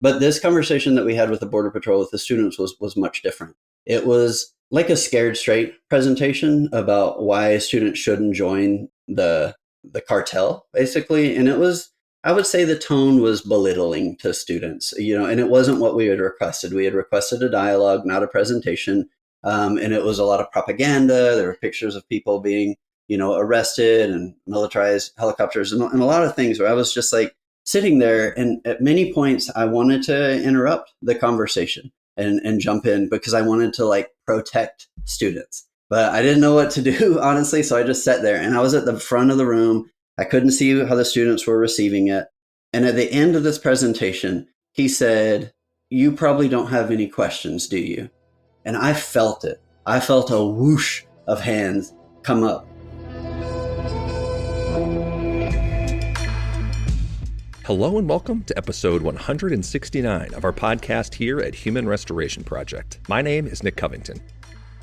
But this conversation that we had with the Border Patrol with the students was much different. It was like a scared straight presentation about why students shouldn't join the cartel, basically. And it was, I would say the tone was belittling to students, and it wasn't what we had requested. We had requested a dialogue, not a presentation. And it was a lot of propaganda. There were pictures of people being, arrested and militarized helicopters and a lot of things where I was just like sitting there. And at many points, I wanted to interrupt the conversation and jump in because I wanted to like protect students. But I didn't know what to do, honestly. So I just sat there and I was at the front of the room. I couldn't see how the students were receiving it. And at the end of this presentation, he said, "You probably don't have any questions, do you?" And I felt it. I felt a whoosh of hands come up. Hello and welcome to episode 169 of our podcast here at Human Restoration Project. My name is Nick Covington.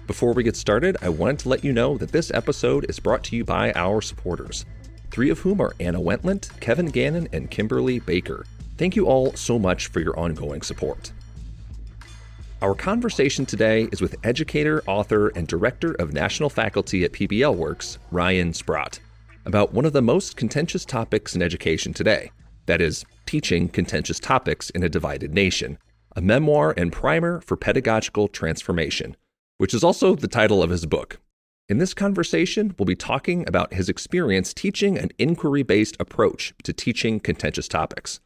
Before we get started, I wanted to let you know that this episode is brought to you by our supporters, three of whom are Anna Wentland, Kevin Gannon, and Kimberly Baker. Thank you all so much for your ongoing support. Our conversation today is with educator, author, and director of national faculty at PBLWorks, Ryan Sprott, about one of the most contentious topics in education today. That is, Teaching Contentious Topics in a Divided Nation, a memoir and primer for pedagogical transformation, which is also the title of his book. In this conversation, we'll be talking about his experience teaching an inquiry-based approach to teaching contentious topics.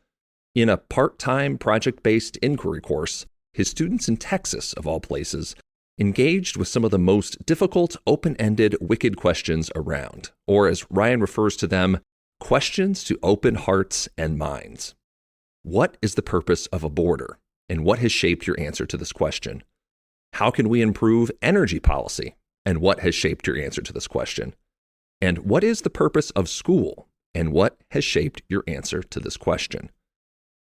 In a part-time project-based inquiry course, his students in Texas, of all places, engaged with some of the most difficult, open-ended, wicked questions around, or as Ryan refers to them, questions to open hearts and minds. What is the purpose of a border, and what has shaped your answer to this question? How can we improve energy policy, and what has shaped your answer to this question? And what is the purpose of school, and what has shaped your answer to this question?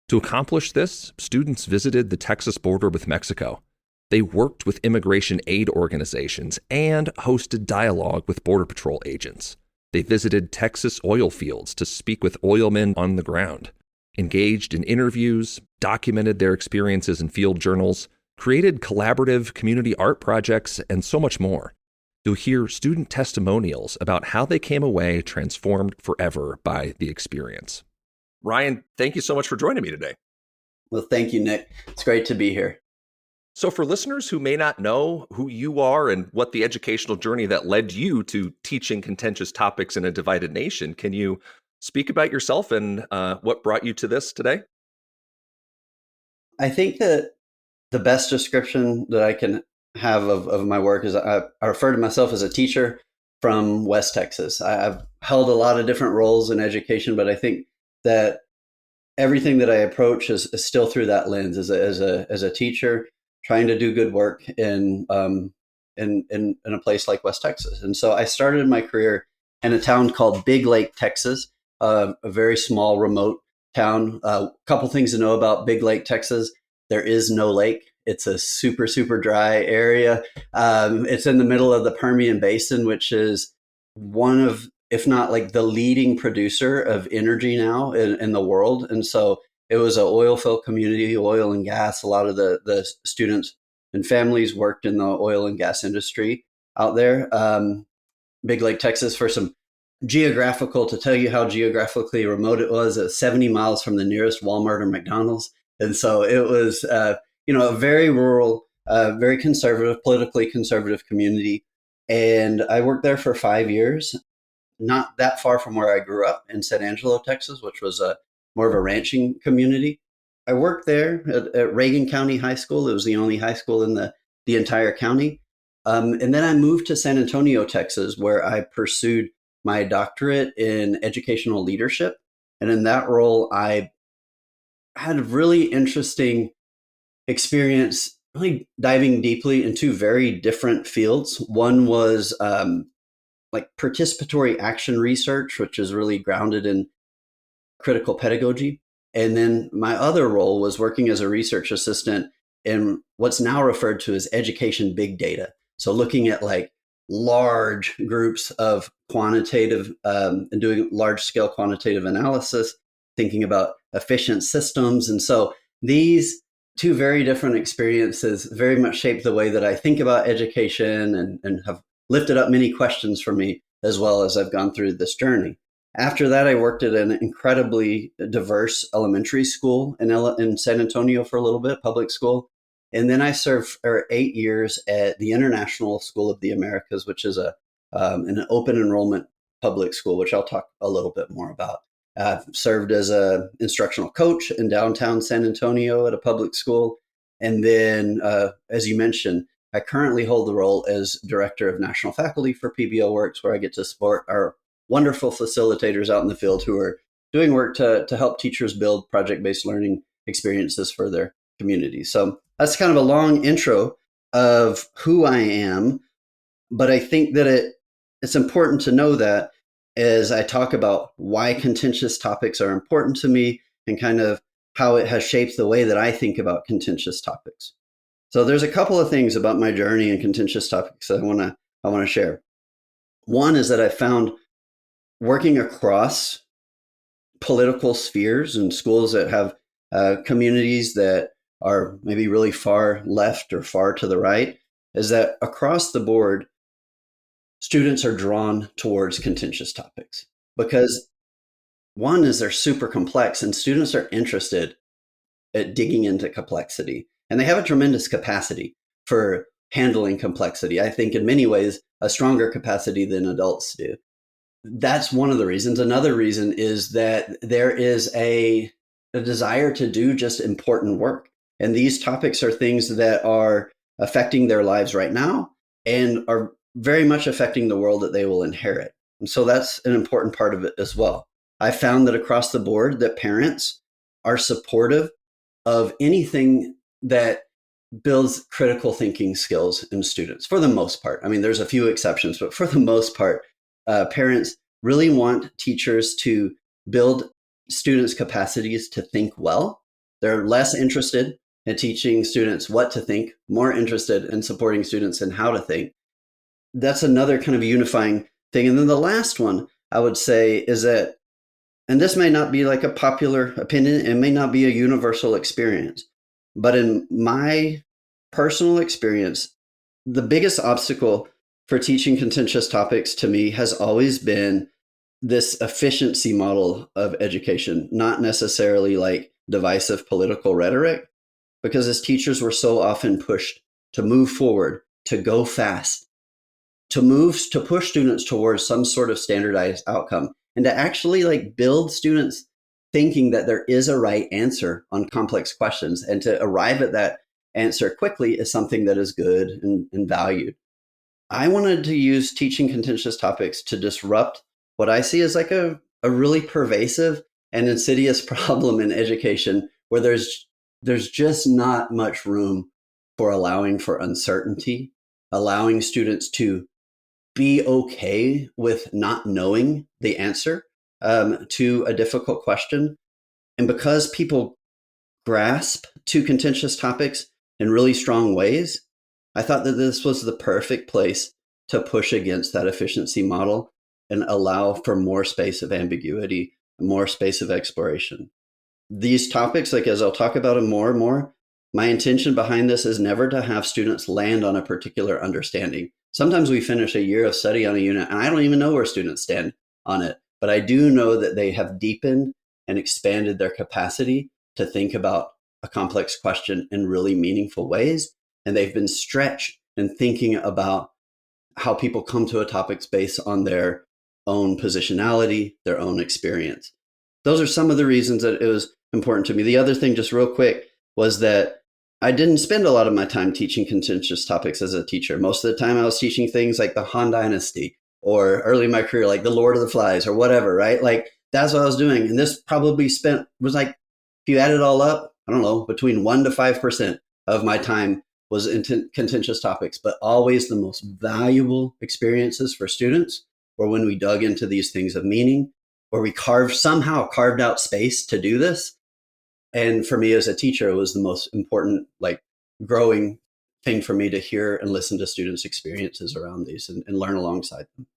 To accomplish this, students visited the Texas border with Mexico. They worked with immigration aid organizations and hosted dialogue with Border Patrol agents. They visited Texas oil fields to speak with oilmen on the ground, engaged in interviews, documented their experiences in field journals, created collaborative community art projects, and so much more. You'll hear student testimonials about how they came away transformed forever by the experience. Ryan, thank you so much for joining me today. Well, thank you, Nick. It's great to be here. So for listeners who may not know who you are and what the educational journey that led you to teaching contentious topics in a divided nation, can you speak about yourself and what brought you to this today? I think that the best description that I can have of my work is I refer to myself as a teacher from West Texas. I've held a lot of different roles in education, but I think that everything that I approach is still through that lens as a teacher trying to do good work in a place like West Texas. And so I started my career in a town called Big Lake, Texas, a very small, remote town. A couple things to know about Big Lake, Texas. There is no lake. It's a super, super dry area. It's in the middle of the Permian Basin, which is one of, if not like the leading producer of energy now in the world. And so it was an oil-filled community, oil and gas. A lot of the students and families worked in the oil and gas industry out there. Big Lake, Texas, for some to tell you how geographically remote it was, 70 miles from the nearest Walmart or McDonald's. And so it was, a very rural, very conservative, politically conservative community. And I worked there for 5 years, not that far from where I grew up in San Angelo, Texas, which was more of a ranching community. I worked there at Reagan County High School. It was the only high school in the entire county. And then I moved to San Antonio, Texas, where I pursued my doctorate in educational leadership. And in that role, I had a really interesting experience, really diving deeply into very different fields. One was like participatory action research, which is really grounded in critical pedagogy. And then my other role was working as a research assistant in what's now referred to as education big data. So looking at like large groups of quantitative and doing large scale quantitative analysis, thinking about efficient systems. And so these two very different experiences very much shaped the way that I think about education and have lifted up many questions for me as well as I've gone through this journey. After that, I worked at an incredibly diverse elementary school in San Antonio for a little bit, public school. And then I served for 8 years at the International School of the Americas, which is an open enrollment public school, which I'll talk a little bit more about. I've served as an instructional coach in downtown San Antonio at a public school. And then, as you mentioned, I currently hold the role as Director of National Faculty for PBLWorks, where I get to support our wonderful facilitators out in the field who are doing work to help teachers build project-based learning experiences for their communities. So that's kind of a long intro of who I am, but I think that it's important to know that as I talk about why contentious topics are important to me and kind of how it has shaped the way that I think about contentious topics. So there's a couple of things about my journey in contentious topics that I want to share. One is that I found working across political spheres and schools that have communities that are maybe really far left or far to the right, is that across the board, students are drawn towards contentious topics because one is they're super complex and students are interested at digging into complexity and they have a tremendous capacity for handling complexity. I think in many ways, a stronger capacity than adults do. That's one of the reasons. Another reason is that there is a desire to do just important work. And these topics are things that are affecting their lives right now and are very much affecting the world that they will inherit. And so that's an important part of it as well. I found that across the board that parents are supportive of anything that builds critical thinking skills in students for the most part. I mean, there's a few exceptions, but for the most part, parents really want teachers to build students' capacities to think well. They're less interested in teaching students what to think, more interested in supporting students in how to think. That's another kind of unifying thing. And then the last one I would say is that, and this may not be like a popular opinion, it may not be a universal experience, but in my personal experience, the biggest obstacle for teaching contentious topics to me has always been this efficiency model of education, not necessarily like divisive political rhetoric, because as teachers, we're so often pushed to move forward, to go fast, to push students towards some sort of standardized outcome and to actually like build students thinking that there is a right answer on complex questions and to arrive at that answer quickly is something that is good and valued. I wanted to use teaching contentious topics to disrupt what I see as like a really pervasive and insidious problem in education where there's just not much room for allowing for uncertainty, allowing students to be okay with not knowing the answer to a difficult question. And because people grasp to contentious topics in really strong ways, I thought that this was the perfect place to push against that efficiency model and allow for more space of ambiguity, more space of exploration. These topics, like as I'll talk about them more and more, my intention behind this is never to have students land on a particular understanding. Sometimes we finish a year of study on a unit and I don't even know where students stand on it, but I do know that they have deepened and expanded their capacity to think about a complex question in really meaningful ways. And they've been stretched in thinking about how people come to a topic based on their own positionality, their own experience. Those are some of the reasons that it was important to me. The other thing, just real quick, was that I didn't spend a lot of my time teaching contentious topics as a teacher. Most of the time I was teaching things like the Han Dynasty or early in my career, like the Lord of the Flies or whatever, right? Like that's what I was doing. And this probably was like, if you add it all up, I don't know, between 1% to 5% of my time was in contentious topics, but always the most valuable experiences for students were when we dug into these things of meaning, where we somehow carved out space to do this. And for me as a teacher, it was the most important, like growing thing for me to hear and listen to students' experiences around these and learn alongside them.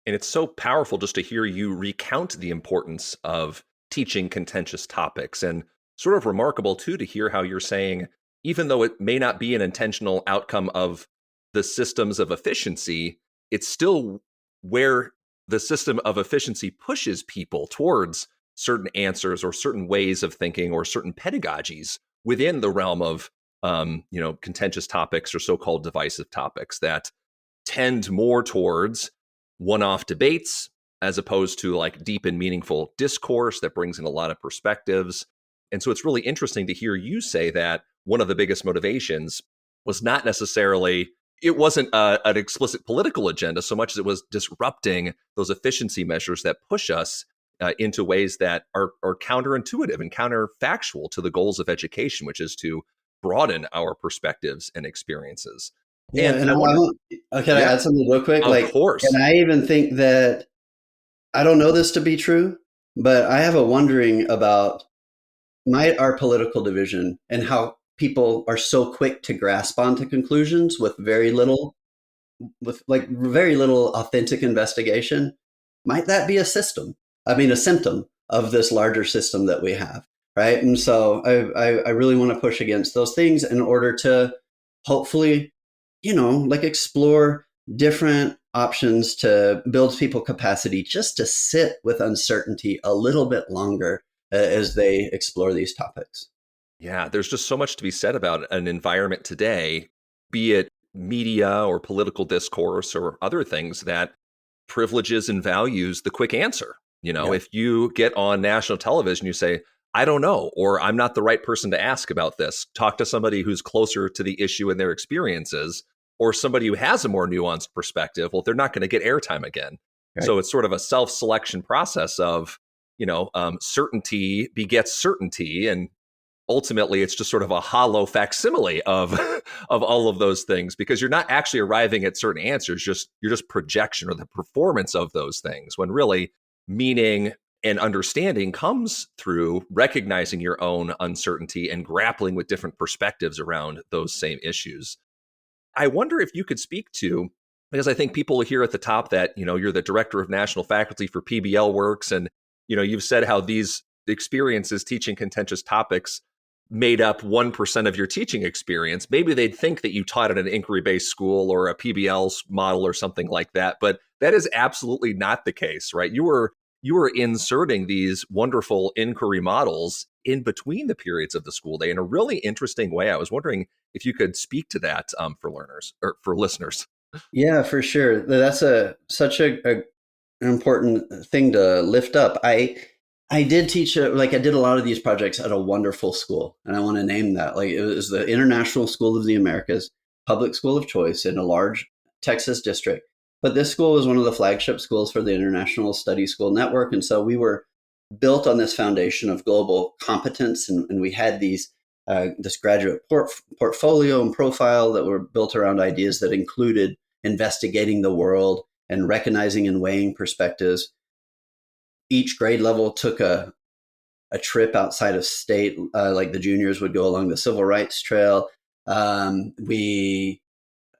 And it's so powerful just to hear you recount the importance of teaching contentious topics and sort of remarkable too to hear how you're saying, even though it may not be an intentional outcome of the systems of efficiency, it's still where the system of efficiency pushes people towards certain answers or certain ways of thinking or certain pedagogies within the realm of contentious topics or so-called divisive topics that tend more towards one-off debates as opposed to like deep and meaningful discourse that brings in a lot of perspectives. And so it's really interesting to hear you say that one of the biggest motivations was not necessarily, it wasn't an explicit political agenda so much as it was disrupting those efficiency measures that push us into ways that are counterintuitive and counterfactual to the goals of education, which is to broaden our perspectives and experiences. Yeah, And and I wonder, can I yeah, add something real quick? of Like, course. and I even think that I don't know this to be true, but I have a wondering about might our political division and how people are so quick to grasp onto conclusions with like very little authentic investigation. Might that be a system? I mean, a symptom of this larger system that we have, right? And so I really want to push against those things in order to hopefully, like explore different options to build people capacity just to sit with uncertainty a little bit longer as they explore these topics. Yeah, there's just so much to be said about an environment today, be it media or political discourse or other things that privileges and values the quick answer. Yep. If you get on national television, you say, I don't know, or I'm not the right person to ask about this. Talk to somebody who's closer to the issue and their experiences, or somebody who has a more nuanced perspective. Well, they're not going to get airtime again. Right. So it's sort of a self-selection process of, certainty begets certainty. And ultimately it's just sort of a hollow facsimile of of all of those things, because you're not actually arriving at certain answers, just you're just projection or the performance of those things, when really meaning and understanding comes through recognizing your own uncertainty and grappling with different perspectives around those same issues. I wonder if you could speak to, because I think people hear at the top that, you're the director of national faculty for PBLWorks, and, you've said how these experiences teaching contentious topics made up 1% of your teaching experience. Maybe they'd think that you taught at an inquiry-based school or a PBL model or something like that, but that is absolutely not the case, right? You were inserting these wonderful inquiry models in between the periods of the school day in a really interesting way. I was wondering if you could speak to that for learners or for listeners. Yeah, for sure. That's such an important thing to lift up. I did teach like I did a lot of these projects at a wonderful school, and I want to name that. Like it was the International School of the Americas, public school of choice in a large Texas district. But this school was one of the flagship schools for the International Study School Network, and so we were built on this foundation of global competence, and we had this graduate portfolio and profile that were built around ideas that included investigating the world and recognizing and weighing perspectives. Each grade level took a trip outside of state, like the juniors would go along the civil rights trail. We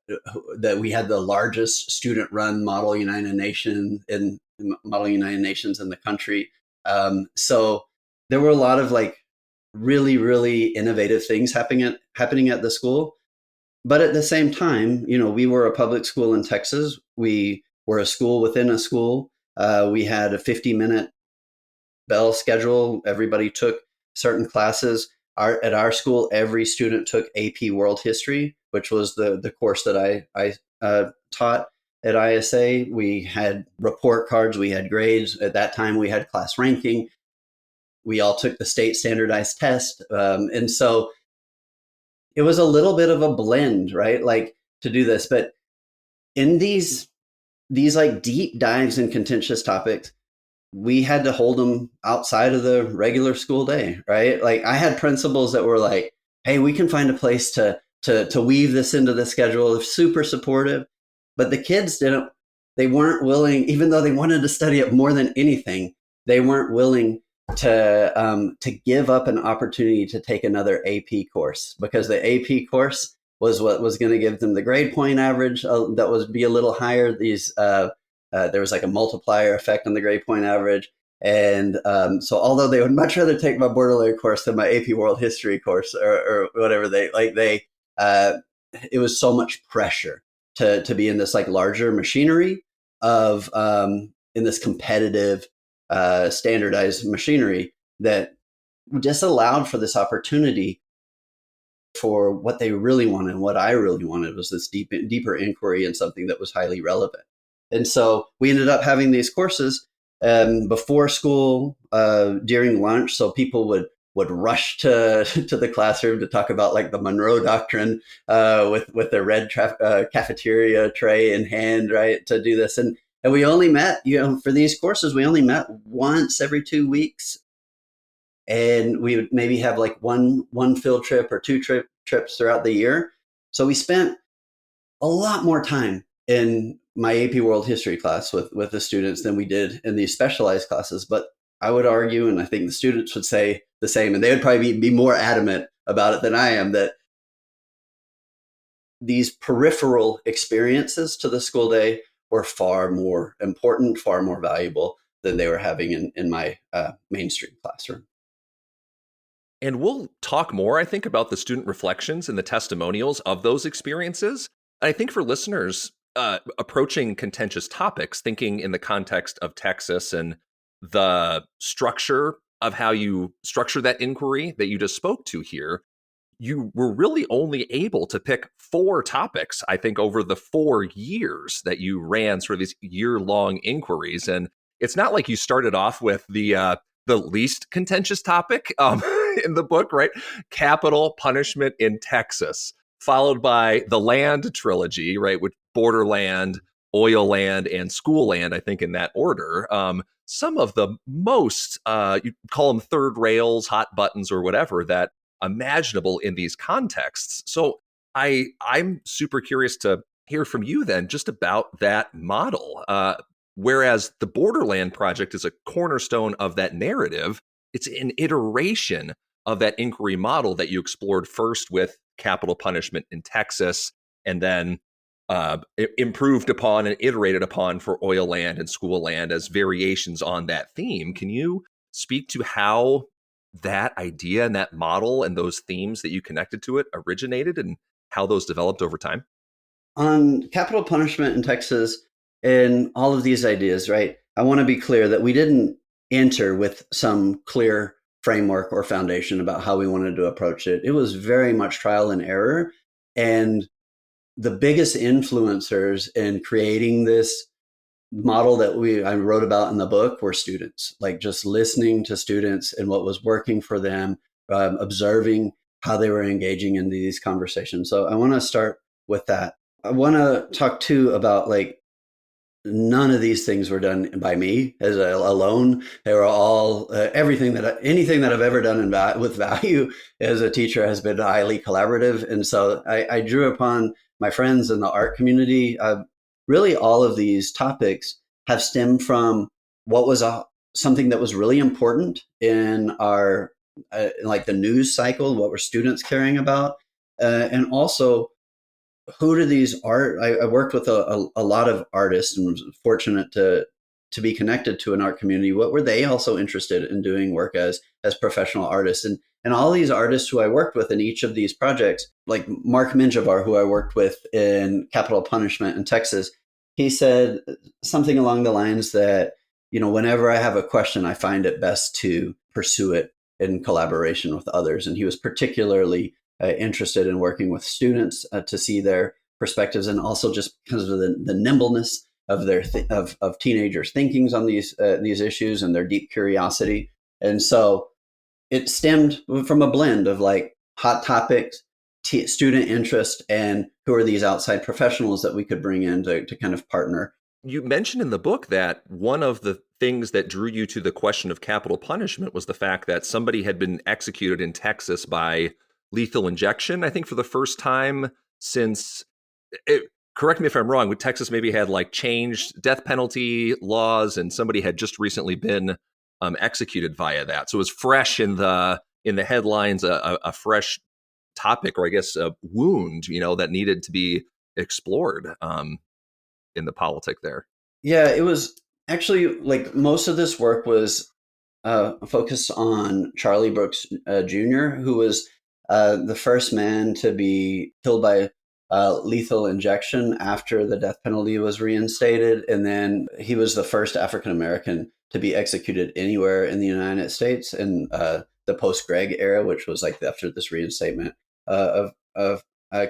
had the largest student-run Model United Nations in the country. So there were a lot of like really, really innovative things happening at the school. But at the same time, we were a public school in Texas. We were a school within a school. We had a 50-minute bell schedule. Everybody took certain classes. At our school, every student took AP World History, which was the course that I taught at ISA. We had report cards. We had grades. At that time, we had class ranking. We all took the state standardized test. And so it was a little bit of a blend, right? Like to do this. But in these like deep dives in contentious topics, we had to hold them outside of the regular school day, right? Like I had principals that were like, hey, we can find a place to weave this into the schedule. They're super supportive. But the kids they weren't willing, even though they wanted to study it more than anything, they weren't willing to give up an opportunity to take another AP course, because the AP course was what was going to give them the grade point average that would be a little higher. There was like a multiplier effect on the grade point average, And so although they would much rather take my borderline course than my AP World History course or whatever it was so much pressure to be in this like larger machinery of in this competitive standardized machinery that just allowed for this opportunity for what they really wanted. And what I really wanted was this deeper inquiry in something that was highly relevant. And so we ended up having these courses before school, during lunch. So people would rush to the classroom to talk about like the Monroe Doctrine with their red cafeteria tray in hand, right, to do this. And we only met, for these courses, we only met once every 2 weeks, and we would maybe have like one field trip or two trips throughout the year. So we spent a lot more time in my AP World History class with the students than we did in these specialized classes. But I would argue, and I think the students would say the same, and they would probably be more adamant about it than I am, that these peripheral experiences to the school day were far more important, far more valuable than they were having in my mainstream classroom. And we'll talk more, I think, about the student reflections and the testimonials of those experiences. And I think for listeners approaching contentious topics, thinking in the context of Texas and the structure of how you structure that inquiry that you just spoke to here, you were really only able to pick 4 topics, I think, over the 4 years that you ran sort of these year-long inquiries. And it's not like you started off with the least contentious topic in the book, right? Capital punishment in Texas, followed by the land trilogy, right? With borderland, oil land, and school land, I think in that order. Some of the most, you call them third rails, hot buttons, or whatever, that imaginable in these contexts. So I'm super curious to hear from you then just about that model. Whereas the Borderland Project is a cornerstone of that narrative, it's an iteration of that inquiry model that you explored first with capital punishment in Texas, and then improved upon and iterated upon for oil land and school land as variations on that theme. Can you speak to how that idea and that model and those themes that you connected to it originated and how those developed over time? On capital punishment in Texas and all of these ideas, right? I want to be clear that we didn't enter with some clear framework or foundation about how we wanted to approach it. It was very much trial and error. And the biggest influencers in creating this model that I wrote about in the book were students, like just listening to students and what was working for them, observing how they were engaging in these conversations. So I want to start with that. I want to talk too about like none of these things were done by me as alone. They were all anything that I've ever done with value as a teacher has been highly collaborative. And so I drew upon my friends in the art community. Really, all of these topics have stemmed from what was something that was really important in our like the news cycle. What were students caring about, and also who do these art? I worked with a lot of artists and was fortunate to be connected to an art community. What were they also interested in doing work as professional artists? And all these artists who I worked with in each of these projects, like Mark Minjabar, who I worked with in capital punishment in Texas, he said something along the lines that, whenever I have a question, I find it best to pursue it in collaboration with others. And he was particularly interested in working with students to see their perspectives, and also just because of the nimbleness of their of teenagers' thinkings on these issues and their deep curiosity. And so it stemmed from a blend of like hot topics, student interest, and who are these outside professionals that we could bring in to kind of partner. You mentioned in the book that one of the things that drew you to the question of capital punishment was the fact that somebody had been executed in Texas by lethal injection, I think for the first time since, correct me if I'm wrong, Texas maybe had like changed death penalty laws and somebody had just recently been executed via that. So it was fresh in the headlines, a fresh topic, or I guess a wound, that needed to be explored in the politic there. Yeah, it was actually like most of this work was focused on Charlie Brooks Jr., who was the first man to be killed by lethal injection after the death penalty was reinstated. And then he was the first African American to be executed anywhere in the United States in the post-Gregg era, which was like after this reinstatement of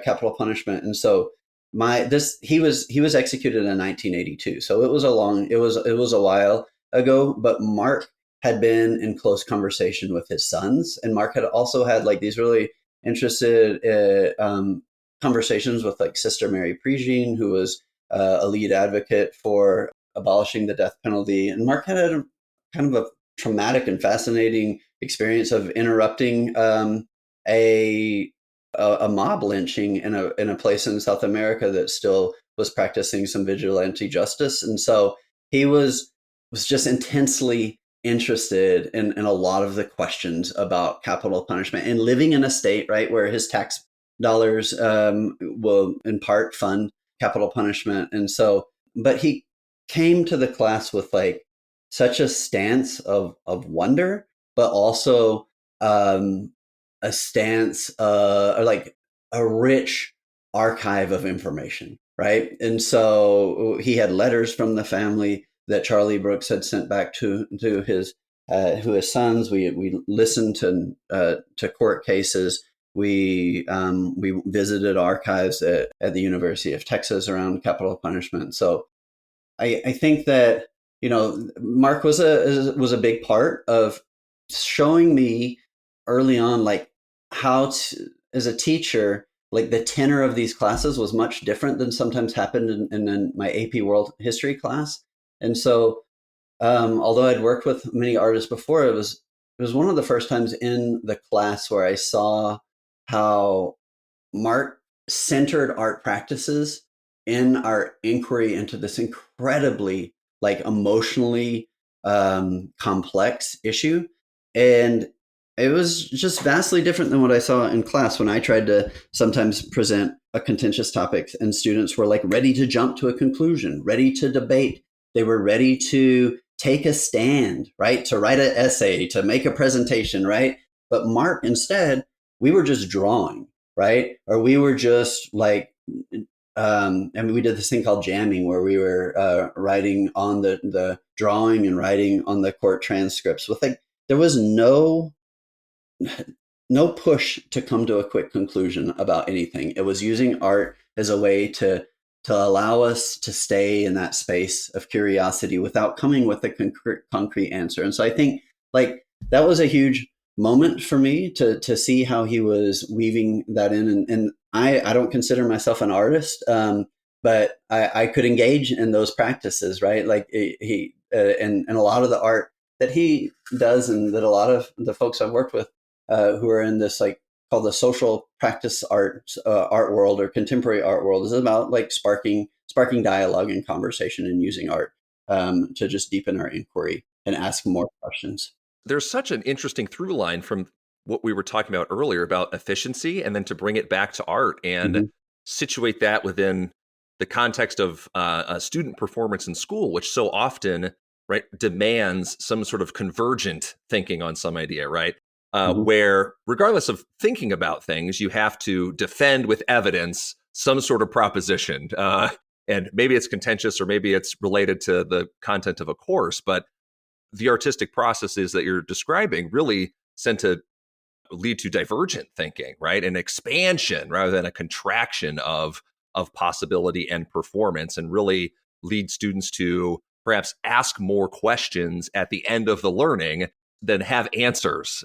capital punishment. And so he was executed in 1982. So it was a while ago, but Mark had been in close conversation with his sons, and Mark had also had like these really interested conversations with like Sister Mary Prejean, who was a lead advocate for abolishing the death penalty. And Mark had a kind of a traumatic and fascinating experience of interrupting a mob lynching in a place in South America that still was practicing some vigilante justice. And so he was just intensely interested in a lot of the questions about capital punishment and living in a state, right, where his tax dollars will in part fund capital punishment. And so, but he came to the class with like such a stance of wonder, but also a stance or like a rich archive of information, right? And so he had letters from the family that Charlie Brooks had sent back to his sons. We listened to court cases. We visited archives at the University of Texas around capital punishment. So I think that Mark was a big part of showing me early on like how to, as a teacher, like the tenor of these classes was much different than sometimes happened in my AP World History class. And so, although I'd worked with many artists before, it was one of the first times in the class where I saw how Mark centered art practices in our inquiry into this incredibly like emotionally complex issue. And it was just vastly different than what I saw in class when I tried to sometimes present a contentious topic and students were like ready to jump to a conclusion, ready to debate. They were ready to take a stand, right? To write an essay, to make a presentation, right? But Mark, instead, we were just drawing, right? Or we were just like, we did this thing called jamming where we were writing on the drawing and writing on the court transcripts with like, there was no push to come to a quick conclusion about anything. It was using art as a way to allow us to stay in that space of curiosity without coming with a concrete answer. And so I think like that was a huge moment for me to see how he was weaving that in. And I don't consider myself an artist, but I could engage in those practices, right? Like he and a lot of the art that he does and that a lot of the folks I've worked with who are in this like called the social practice art world or contemporary art world is about like sparking dialogue and conversation and using art to just deepen our inquiry and ask more questions. There's such an interesting through line from what we were talking about earlier about efficiency and then to bring it back to art and situate that within the context of a student performance in school, which so often, right, demands some sort of convergent thinking on some idea, right? Where regardless of thinking about things, you have to defend with evidence some sort of proposition. And maybe it's contentious or maybe it's related to the content of a course, but the artistic processes that you're describing really tend to lead to divergent thinking, right? An expansion rather than a contraction of possibility and performance, and really lead students to perhaps ask more questions at the end of the learning than have answers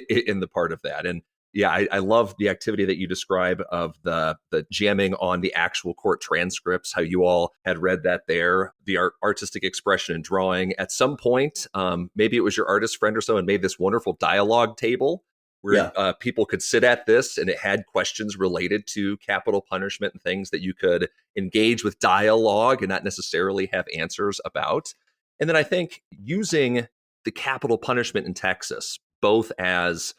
in the part of that. And yeah, I love the activity that you describe of the jamming on the actual court transcripts, how you all had read that there, the artistic expression and drawing. At some point, maybe it was your artist friend or so and made this wonderful dialogue table where people could sit at this and it had questions related to capital punishment and things that you could engage with dialogue and not necessarily have answers about. And then I think using the capital punishment in Texas, both as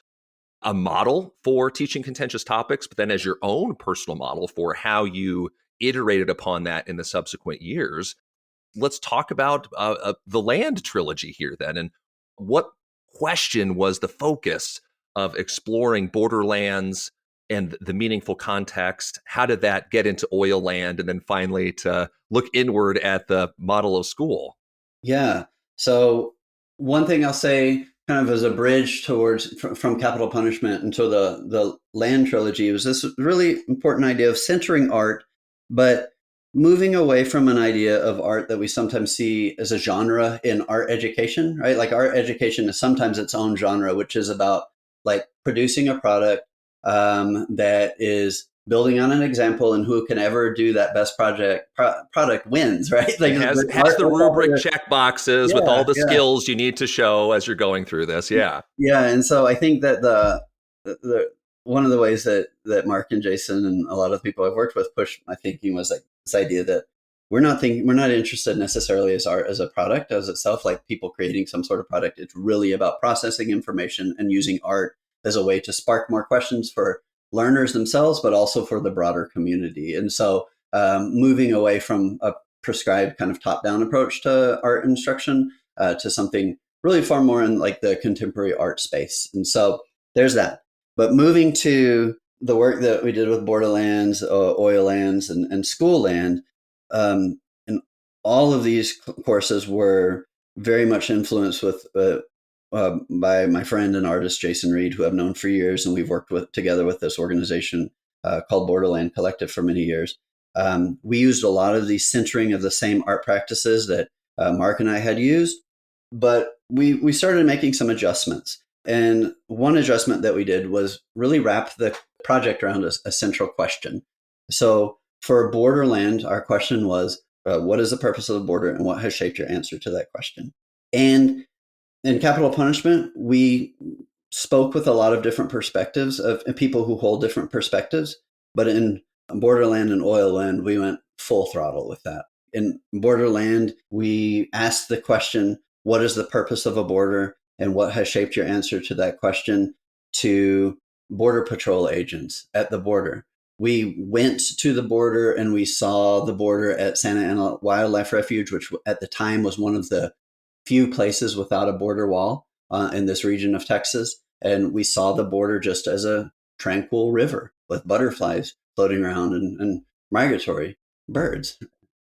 a model for teaching contentious topics, but then as your own personal model for how you iterated upon that in the subsequent years. Let's talk about the land trilogy here then. And what question was the focus of exploring borderlands and the meaningful context. How did that get into oil land? And then finally to look inward at the model of school. Yeah. So one thing I'll say kind of as a bridge towards from capital punishment until the land trilogy was this really important idea of centering art, but moving away from an idea of art that we sometimes see as a genre in art education, right? Like art education is sometimes its own genre, which is about like producing a product that is building on an example, and who can ever do that best product wins, right? Like It has the rubric check boxes with all yeah, the yeah, skills you need to show as you're going through this. Yeah. yeah. And so I think that the one of the ways that Mark and Jason and a lot of the people I've worked with pushed my thinking was like this idea that we're not interested necessarily as art as a product as itself, like people creating some sort of product. It's really about processing information and using art as a way to spark more questions for learners themselves, but also for the broader community. And so moving away from a prescribed kind of top-down approach to art instruction to something really far more in like the contemporary art space. And so there's that. But moving to the work that we did with Borderlands, Oil Lands, and School Land, and all of these courses were very much influenced by my friend and artist Jason Reed, who I've known for years, and we've worked together with this organization called Borderland Collective for many years. We used a lot of the centering of the same art practices that Mark and I had used, but we started making some adjustments. And one adjustment that we did was really wrap the project around a central question. So for Borderland, our question was, what is the purpose of the border, and what has shaped your answer to that question? And in capital punishment, we spoke with a lot of different perspectives of people who hold different perspectives. But in Borderland and Oil Land, we went full throttle with that. In Borderland, we asked the question, what is the purpose of a border, and what has shaped your answer to that question, to Border Patrol agents at the border. We went to the border and we saw the border at Santa Ana Wildlife Refuge, which at the time was one of the few places without a border wall in this region of Texas. And we saw the border just as a tranquil river with butterflies floating around and migratory birds.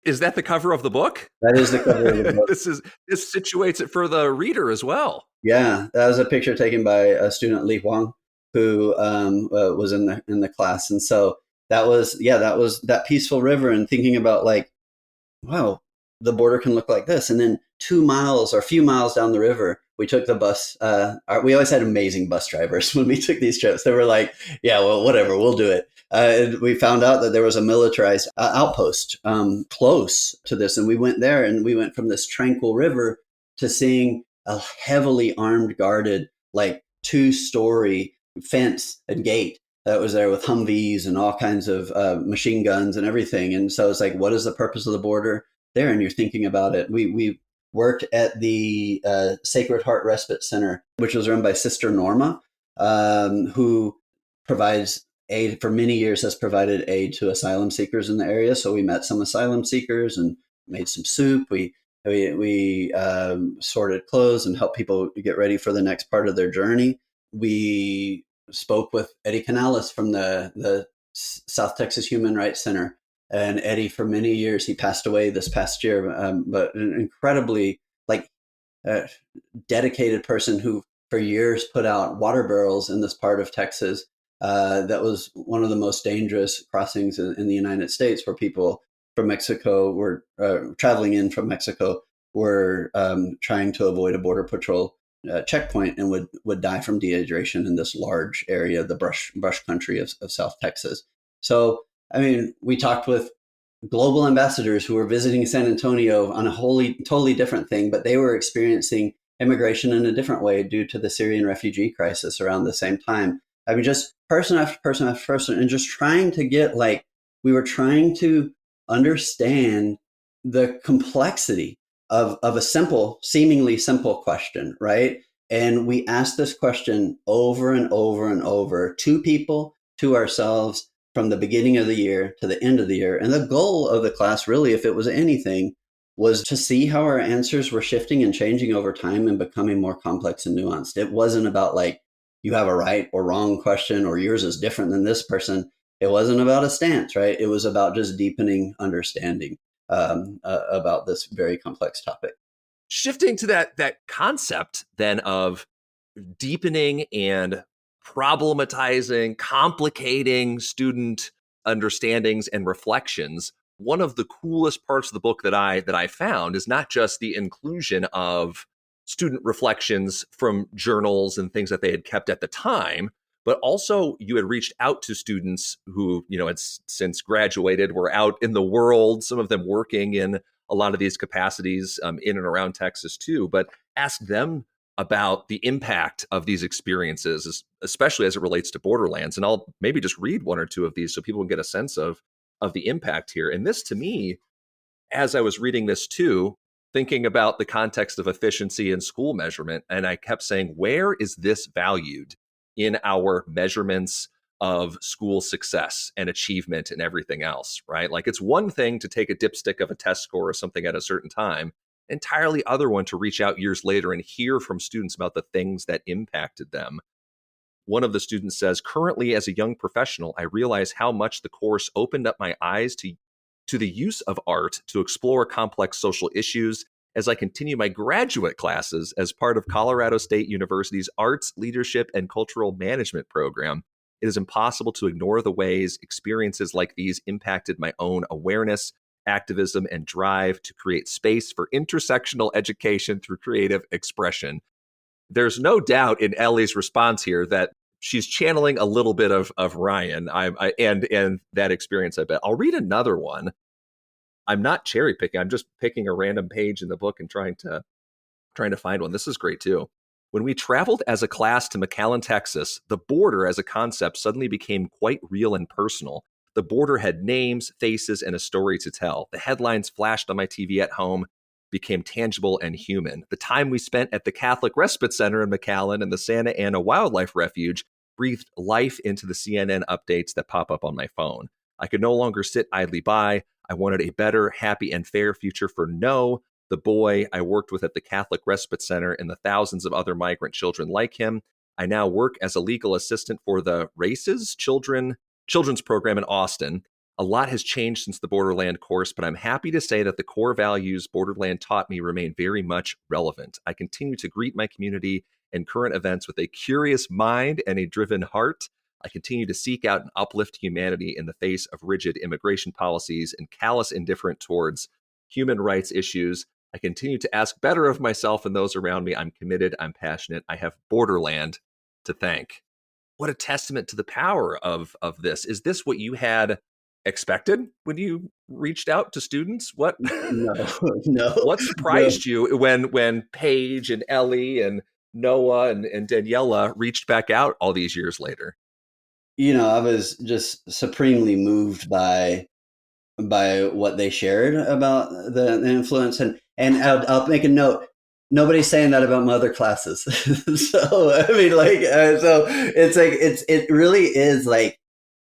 Is that the cover of the book? That is the cover of the book. This situates it for the reader as well. Yeah, that was a picture taken by a student, Li Huang, who was in the class. And so that was that peaceful river, and thinking about like, wow, the border can look like this. And then 2 miles or a few miles down the river, we took the bus. We always had amazing bus drivers when we took these trips. They were like, yeah, well, whatever, we'll do it. And we found out that there was a militarized outpost close to this. And we went there, and we went from this tranquil river to seeing a heavily armed, guarded, like 2-story fence and gate that was there with Humvees and all kinds of machine guns and everything. And so it's like, what is the purpose of the border there? And you're thinking about it. We worked at the Sacred Heart Respite Center, which was run by Sister Norma, who provides aid, for many years has provided aid to asylum seekers in the area. So we met some asylum seekers and made some soup. We sorted clothes and helped people get ready for the next part of their journey. We spoke with Eddie Canales from the South Texas Human Rights Center. And Eddie, for many years, he passed away this past year, but an incredibly dedicated person who for years put out water barrels in this part of Texas. That was one of the most dangerous crossings in the United States, where people from Mexico were traveling in from Mexico were trying to avoid a border patrol checkpoint and would die from dehydration in this large area, the brush country of South Texas. So, I mean, we talked with global ambassadors who were visiting San Antonio on a totally different thing, but they were experiencing immigration in a different way due to the Syrian refugee crisis around the same time. I mean, just person after person after person, and just trying to get we were trying to understand the complexity of a seemingly simple question, right? And we asked this question over and over and over to people, to ourselves, from the beginning of the year to the end of the year. And the goal of the class, really, if it was anything, was to see how our answers were shifting and changing over time and becoming more complex and nuanced. It wasn't about like, you have a right or wrong question or yours is different than this person. It wasn't about a stance, right? It was about just deepening understanding about this very complex topic. Shifting to that concept then of deepening and problematizing, complicating student understandings and reflections. One of the coolest parts of the book that I found is not just the inclusion of student reflections from journals and things that they had kept at the time, but also you had reached out to students who, had since graduated, were out in the world, some of them working in a lot of these capacities in and around Texas too, but asked them about the impact of these experiences, especially as it relates to borderlands. And I'll maybe just read one or two of these so people can get a sense of the impact here. And this, to me, as I was reading this too, thinking about the context of efficiency and school measurement, and I kept saying, where is this valued in our measurements of school success and achievement and everything else, right? Like, it's one thing to take a dipstick of a test score or something at a certain time, entirely other one to reach out years later and hear from students about the things that impacted them. One of the students says, currently as a young professional, I realize how much the course opened up my eyes to the use of art to explore complex social issues as I continue my graduate classes as part of Colorado State University's Arts, Leadership, and Cultural Management program. It is impossible to ignore the ways experiences like these impacted my own awareness, activism, and drive to create space for intersectional education through creative expression. There's no doubt in Ellie's response here that she's channeling a little bit of Ryan and that experience, I bet. I'll read another one. I'm not cherry picking. I'm just picking a random page in the book and trying to find one. This is great too. When we traveled as a class to McAllen, Texas, the border as a concept suddenly became quite real and personal. The border had names, faces, and a story to tell. The headlines flashed on my TV at home became tangible and human. The time we spent at the Catholic Respite Center in McAllen and the Santa Ana Wildlife Refuge breathed life into the CNN updates that pop up on my phone. I could no longer sit idly by. I wanted a better, happy, and fair future for Noah, the boy I worked with at the Catholic Respite Center, and the thousands of other migrant children like him. I now work as a legal assistant for the Races Children's program in Austin. A lot has changed since the Borderland course, but I'm happy to say that the core values Borderland taught me remain very much relevant. I continue to greet my community and current events with a curious mind and a driven heart. I continue to seek out and uplift humanity in the face of rigid immigration policies and callous indifference towards human rights issues. I continue to ask better of myself and those around me. I'm committed. I'm passionate. I have Borderland to thank. What a testament to the power of this. Is this what you had expected when you reached out to students? What No, no, what no. surprised you when Paige and Ellie and Noah and Daniela reached back out all these years later? I was just supremely moved by what they shared about the influence, and I'll make a note. Nobody's saying that about my other classes. So I mean, so it's like it really is like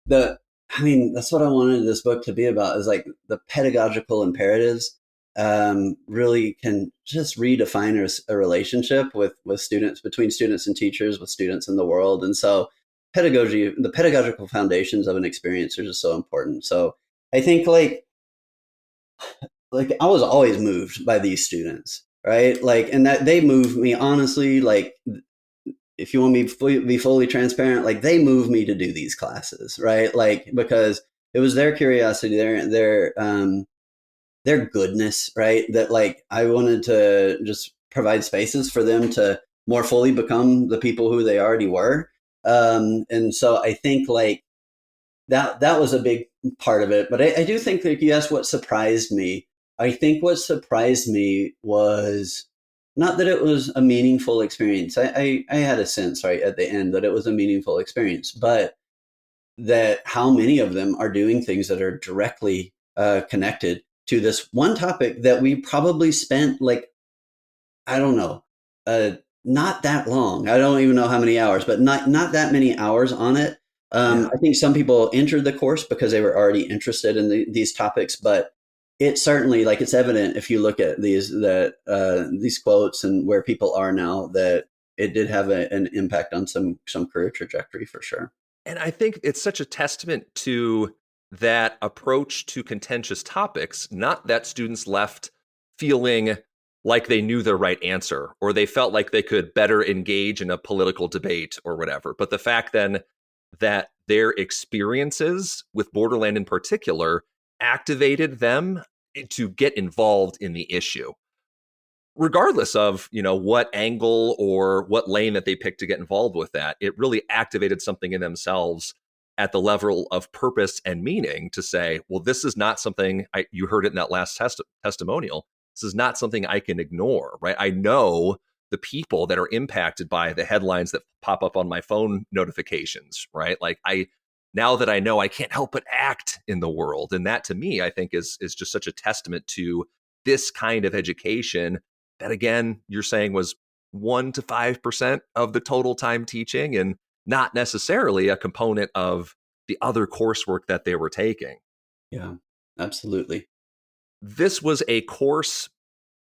the. I mean, that's what I wanted this book to be about. Is like the pedagogical imperatives really can just redefine a relationship with students, between students and teachers, with students in the world, and so the pedagogical foundations of an experience are just so important. So I think like I was always moved by these students, right? Like, and that they move me honestly. Like, if you want me to be fully transparent, like they move me to do these classes, right? Like, because it was their curiosity, their goodness, right? That like I wanted to just provide spaces for them to more fully become the people who they already were. And so I think like that was a big part of it. But I do think that you asked what surprised me. I think what surprised me was not that it was a meaningful experience. I had a sense right at the end that it was a meaningful experience, but that how many of them are doing things that are directly connected to this one topic that we probably spent like, I don't know, not that long. I don't even know how many hours, but not that many hours on it. Yeah. I think some people entered the course because they were already interested in these topics, but it certainly, like, it's evident if you look at these quotes and where people are now, that it did have an impact on some career trajectory for sure. And I think it's such a testament to that approach to contentious topics, not that students left feeling like they knew the right answer or they felt like they could better engage in a political debate or whatever, but the fact then that their experiences with Borderland in particular activated them to get involved in the issue regardless of what angle or what lane that they picked to get involved with that. It really activated something in themselves at the level of purpose and meaning to say, well, this is not something you heard it in that last testimonial. This is not something I can ignore, right? I know the people that are impacted by the headlines that pop up on my phone notifications, right? Like now that I know, I can't help but act in the world. And that to me, I think is just such a testament to this kind of education that, again, you're saying was 1 to 5% of the total time teaching and not necessarily a component of the other coursework that they were taking. Yeah, absolutely. This was a course,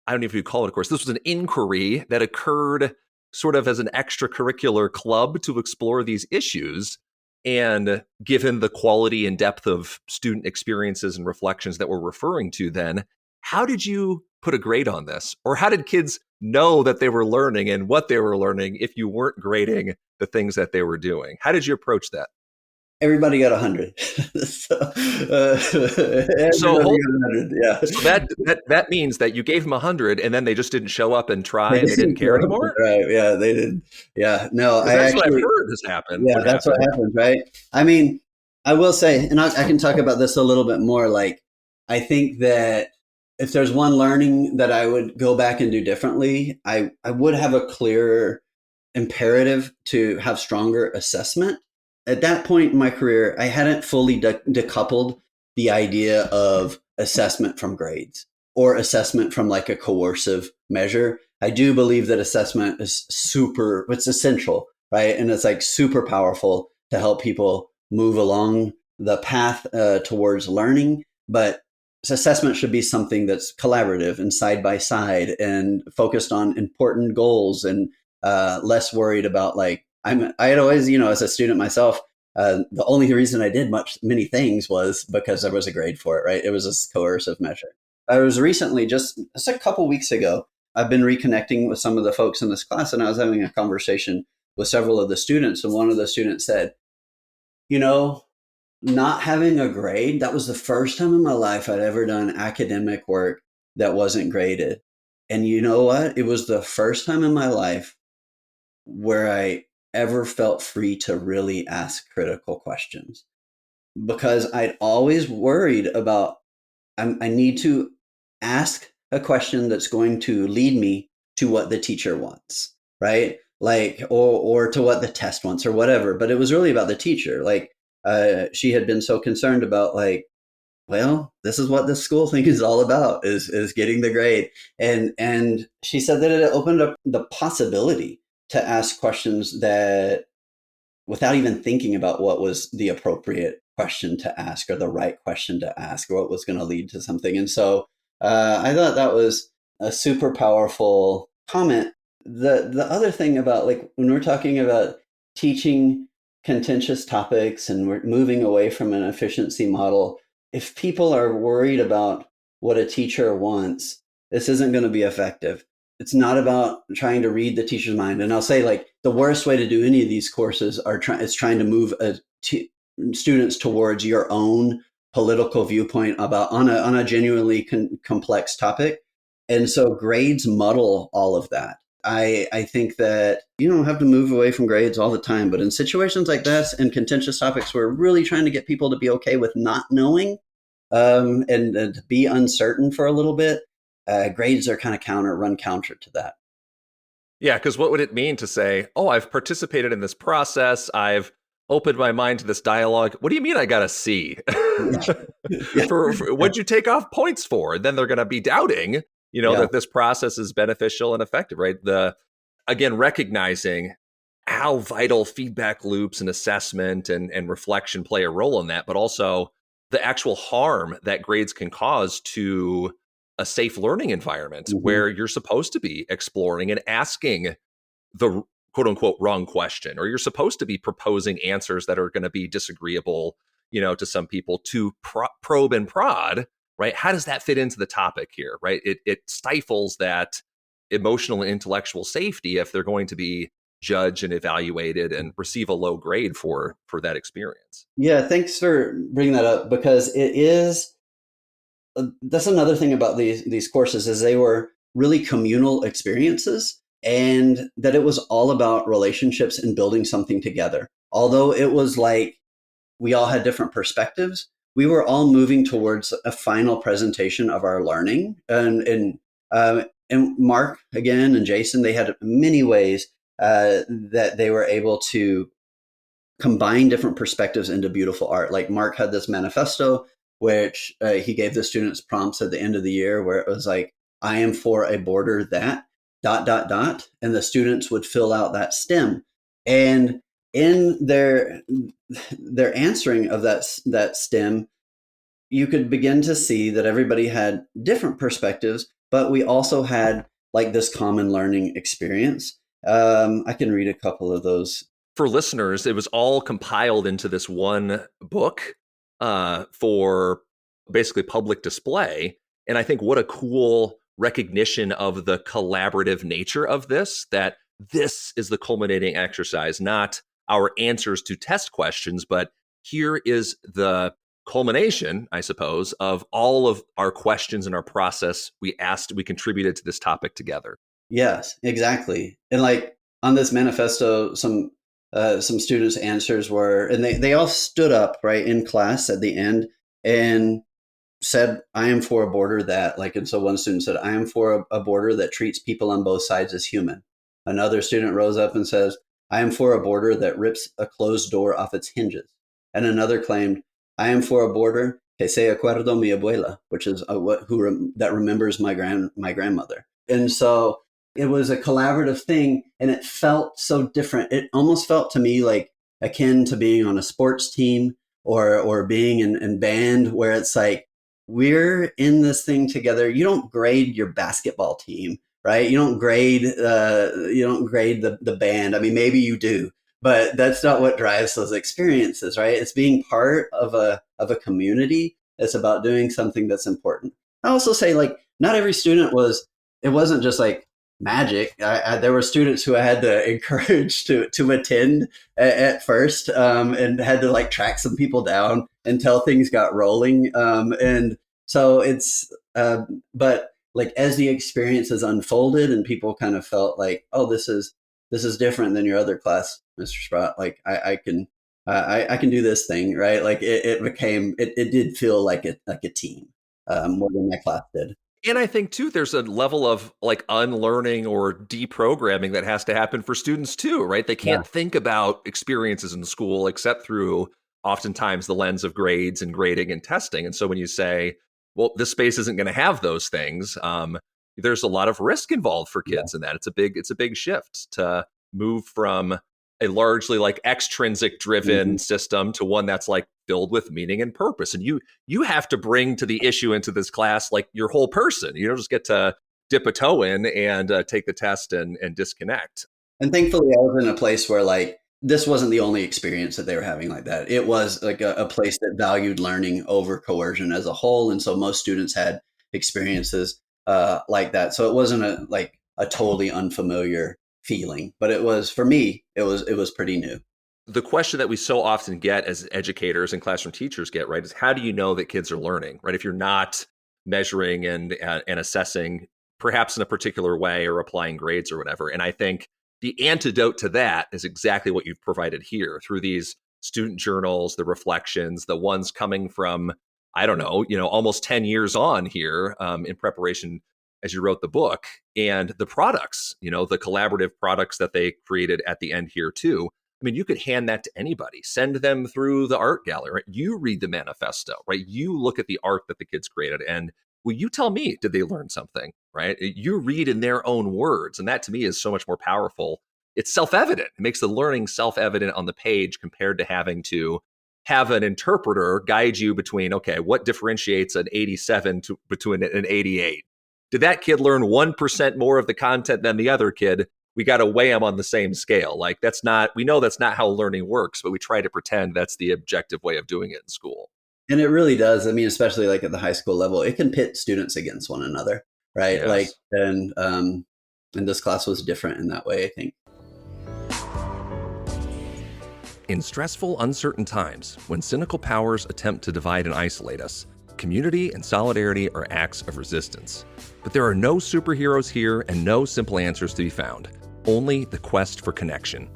I don't know if you call it a course, this was an inquiry that occurred sort of as an extracurricular club to explore these issues. And given the quality and depth of student experiences and reflections that we're referring to then, how did you put a grade on this? Or how did kids know that they were learning and what they were learning if you weren't grading the things that they were doing? How did you approach that? Everybody got 100. So, So, everybody got 100. Yeah. so that means that you gave them 100 and then they just didn't show up and try and they didn't care anymore? Right. Yeah, they did. Yeah. No, Because that's what I've heard has happened. Yeah, that's what happens, right? I mean, I will say, and I can talk about this a little bit more. Like, I think that if there's one learning that I would go back and do differently, I would have a clearer imperative to have stronger assessment. At that point in my career, I hadn't fully decoupled the idea of assessment from grades or assessment from like a coercive measure. I do believe that assessment is it's essential, right? And it's like super powerful to help people move along the path towards learning. But assessment should be something that's collaborative and side by side and focused on important goals and less worried about like, I had always, as a student myself, the only reason I did many things was because there was a grade for it, right? It was a coercive measure. I was recently, just a couple weeks ago, I've been reconnecting with some of the folks in this class, and I was having a conversation with several of the students, and one of the students said, not having a grade, that was the first time in my life I'd ever done academic work that wasn't graded. And you know what? It was the first time in my life where I ever felt free to really ask critical questions, because I'd always worried about, I need to ask a question that's going to lead me to what the teacher wants, right? Like, or to what the test wants or whatever. But it was really about the teacher. Like, she had been so concerned about like, well, this is what this school thing is all about, is getting the grade. And she said that it opened up the possibility to ask questions that, without even thinking about what was the appropriate question to ask or the right question to ask or what was going to lead to something. And so I thought that was a super powerful comment. The other thing about, like, when we're talking about teaching contentious topics and we're moving away from an efficiency model, if people are worried about what a teacher wants, this isn't going to be effective. It's not about trying to read the teacher's mind. And I'll say, like, the worst way to do any of these courses is trying to move students towards your own political viewpoint on a genuinely complex topic. And so grades muddle all of that. I think that you don't have to move away from grades all the time, but in situations like this and contentious topics, we're really trying to get people to be okay with not knowing and to be uncertain for a little bit. Grades are kind of run counter to that. Yeah, because what would it mean to say, oh, I've participated in this process, I've opened my mind to this dialogue. What do you mean I got a C? Yeah. for what'd you take off points for? And then they're going to be doubting, that this process is beneficial and effective, right? Again, recognizing how vital feedback loops and assessment and reflection play a role in that, but also the actual harm that grades can cause to a safe learning environment Mm-hmm. where you're supposed to be exploring and asking the quote unquote wrong question, or you're supposed to be proposing answers that are going to be disagreeable, to some people, to probe and prod, right? How does that fit into the topic here, right? It stifles that emotional and intellectual safety if they're going to be judged and evaluated and receive a low grade for that experience. Yeah, thanks for bringing that up because it is that's another thing about these courses is they were really communal experiences and that it was all about relationships and building something together. Although it was like we all had different perspectives, we were all moving towards a final presentation of our learning. And Mark again and Jason, they had many ways that they were able to combine different perspectives into beautiful art. Like Mark had this manifesto, which he gave the students prompts at the end of the year, where it was like, "I am for a border that dot dot dot," and the students would fill out that stem. And in their answering of that stem, you could begin to see that everybody had different perspectives, but we also had like this common learning experience. I can read a couple of those. For listeners, it was all compiled into this one book for basically public display. And I think what a cool recognition of the collaborative nature of this, that this is the culminating exercise, not our answers to test questions, but here is the culmination, I suppose, of all of our questions and our process we contributed to this topic together. Yes, exactly. And like on this manifesto, some students' answers were, and they all stood up right in class at the end and said, "I am for a border that," like, and so one student said, "I am for a border that treats people on both sides as human." Another student rose up and says, "I am for a border that rips a closed door off its hinges." And another claimed, "I am for a border que se acuerdo mi abuela," which is that remembers my grandmother. And so it was a collaborative thing, and it felt so different. It almost felt to me like akin to being on a sports team or being in band, where it's like we're in this thing together. You don't grade your basketball team, right? You don't grade the band. I mean, maybe you do, but that's not what drives those experiences, right? It's being part of a community. It's about doing something that's important. I also say, like, not every student was. It wasn't just like magic. There were students who I had to encourage to attend at first, and had to like track some people down until things got rolling. And so but like as the experiences unfolded and people kind of felt like, "Oh, this is different than your other class, Mr. Sprott. Like I can do this thing, right?" Like it did feel like a team, more than my class did. And I think too, there's a level of like unlearning or deprogramming that has to happen for students too, right? They Yeah. can't think about experiences in school except through oftentimes the lens of grades and grading and testing. And so when you say, well, this space isn't going to have those things, there's a lot of risk involved for Yeah. kids in that. It's a big shift to move from a largely like extrinsic driven Mhm. system to one that's like filled with meaning and purpose. And you have to bring to the issue into this class like your whole person. You don't just get to dip a toe in and take the test and disconnect. And thankfully, I was in a place where like this wasn't the only experience that they were having like that. It was like a place that valued learning over coercion as a whole, and so most students had experiences like that. So it wasn't a totally unfamiliar feeling, but it was for me. It was pretty new. The question that we so often get as educators and classroom teachers get, right, is how do you know that kids are learning, right? If you're not measuring and assessing perhaps in a particular way or applying grades or whatever. And I think the antidote to that is exactly what you've provided here through these student journals, the reflections, the ones coming from, I don't know, almost 10 years on here in preparation as you wrote the book, and the products, the collaborative products that they created at the end here too. I mean, you could hand that to anybody, send them through the art gallery, right? You read the manifesto, right? You look at the art that the kids created and will you tell me, did they learn something, right? You read in their own words. And that to me is so much more powerful. It's self-evident. It makes the learning self-evident on the page compared to having to have an interpreter guide you between, okay, what differentiates an 87 between an 88? Did that kid learn 1% more of the content than the other kid? We got to weigh them on the same scale. Like, we know that's not how learning works, but we try to pretend that's the objective way of doing it in school. And it really does. I mean, especially like at the high school level, it can pit students against one another, right? Like, Yes. and this class was different in that way, I think. In stressful, uncertain times, when cynical powers attempt to divide and isolate us, community and solidarity are acts of resistance. But there are no superheroes here and no simple answers to be found, only the quest for connection.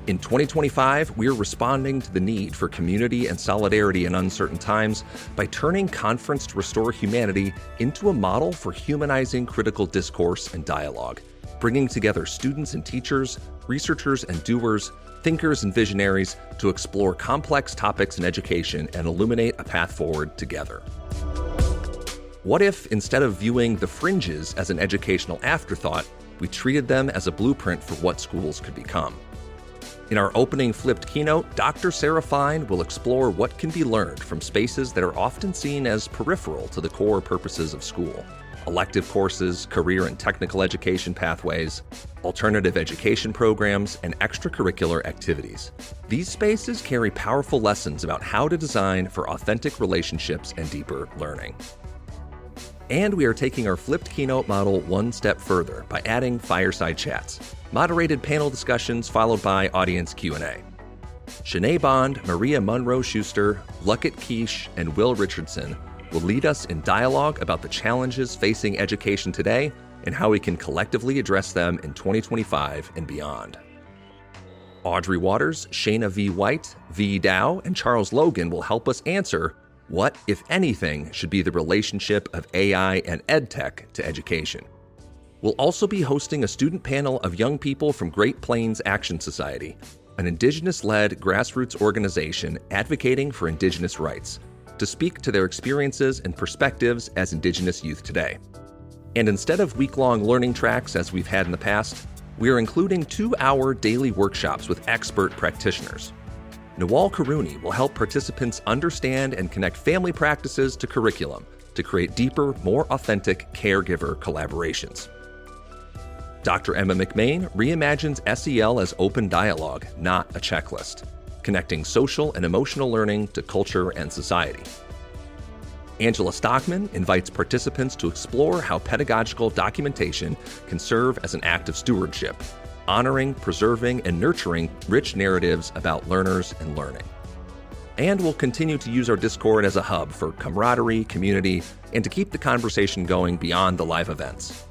In 2025, we are responding to the need for community and solidarity in uncertain times by turning Conference to Restore Humanity into a model for humanizing critical discourse and dialogue, bringing together students and teachers, researchers and doers, thinkers and visionaries to explore complex topics in education and illuminate a path forward together. What if, instead of viewing the fringes as an educational afterthought, we treated them as a blueprint for what schools could become? In our opening flipped keynote, Dr. Sarah Fine will explore what can be learned from spaces that are often seen as peripheral to the core purposes of school: elective courses, career and technical education pathways, alternative education programs, and extracurricular activities. These spaces carry powerful lessons about how to design for authentic relationships and deeper learning. And we are taking our flipped keynote model one step further by adding fireside chats, moderated panel discussions followed by audience Q&A. Shanae Bond, Maria Monroe-Schuster, Luckett Quiche, and Will Richardson will lead us in dialogue about the challenges facing education today and how we can collectively address them in 2025 and beyond. Audrey Waters, Shayna V. White, V. Dow, and Charles Logan will help us answer what, if anything, should be the relationship of AI and EdTech to education. We'll also be hosting a student panel of young people from Great Plains Action Society, an Indigenous-led grassroots organization advocating for Indigenous rights, to speak to their experiences and perspectives as Indigenous youth today. And instead of week-long learning tracks as we've had in the past, we are including 2-hour daily workshops with expert practitioners. Nawal Karuni will help participants understand and connect family practices to curriculum to create deeper, more authentic caregiver collaborations. Dr. Emma McMain reimagines SEL as open dialogue, not a checklist, connecting social and emotional learning to culture and society. Angela Stockman invites participants to explore how pedagogical documentation can serve as an act of stewardship, honoring, preserving, and nurturing rich narratives about learners and learning. And we'll continue to use our Discord as a hub for camaraderie, community, and to keep the conversation going beyond the live events.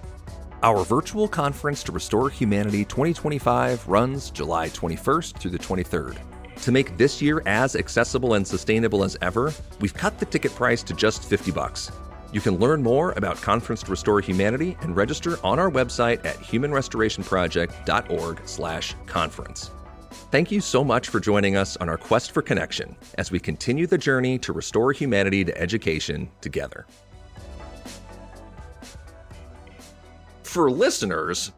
Our virtual Conference to Restore Humanity 2025 runs July 21st through the 23rd. To make this year as accessible and sustainable as ever, we've cut the ticket price to just $50. You can learn more about Conference to Restore Humanity and register on our website at humanrestorationproject.org/conference. Thank you so much for joining us on our quest for connection as we continue the journey to restore humanity to education together. For listeners,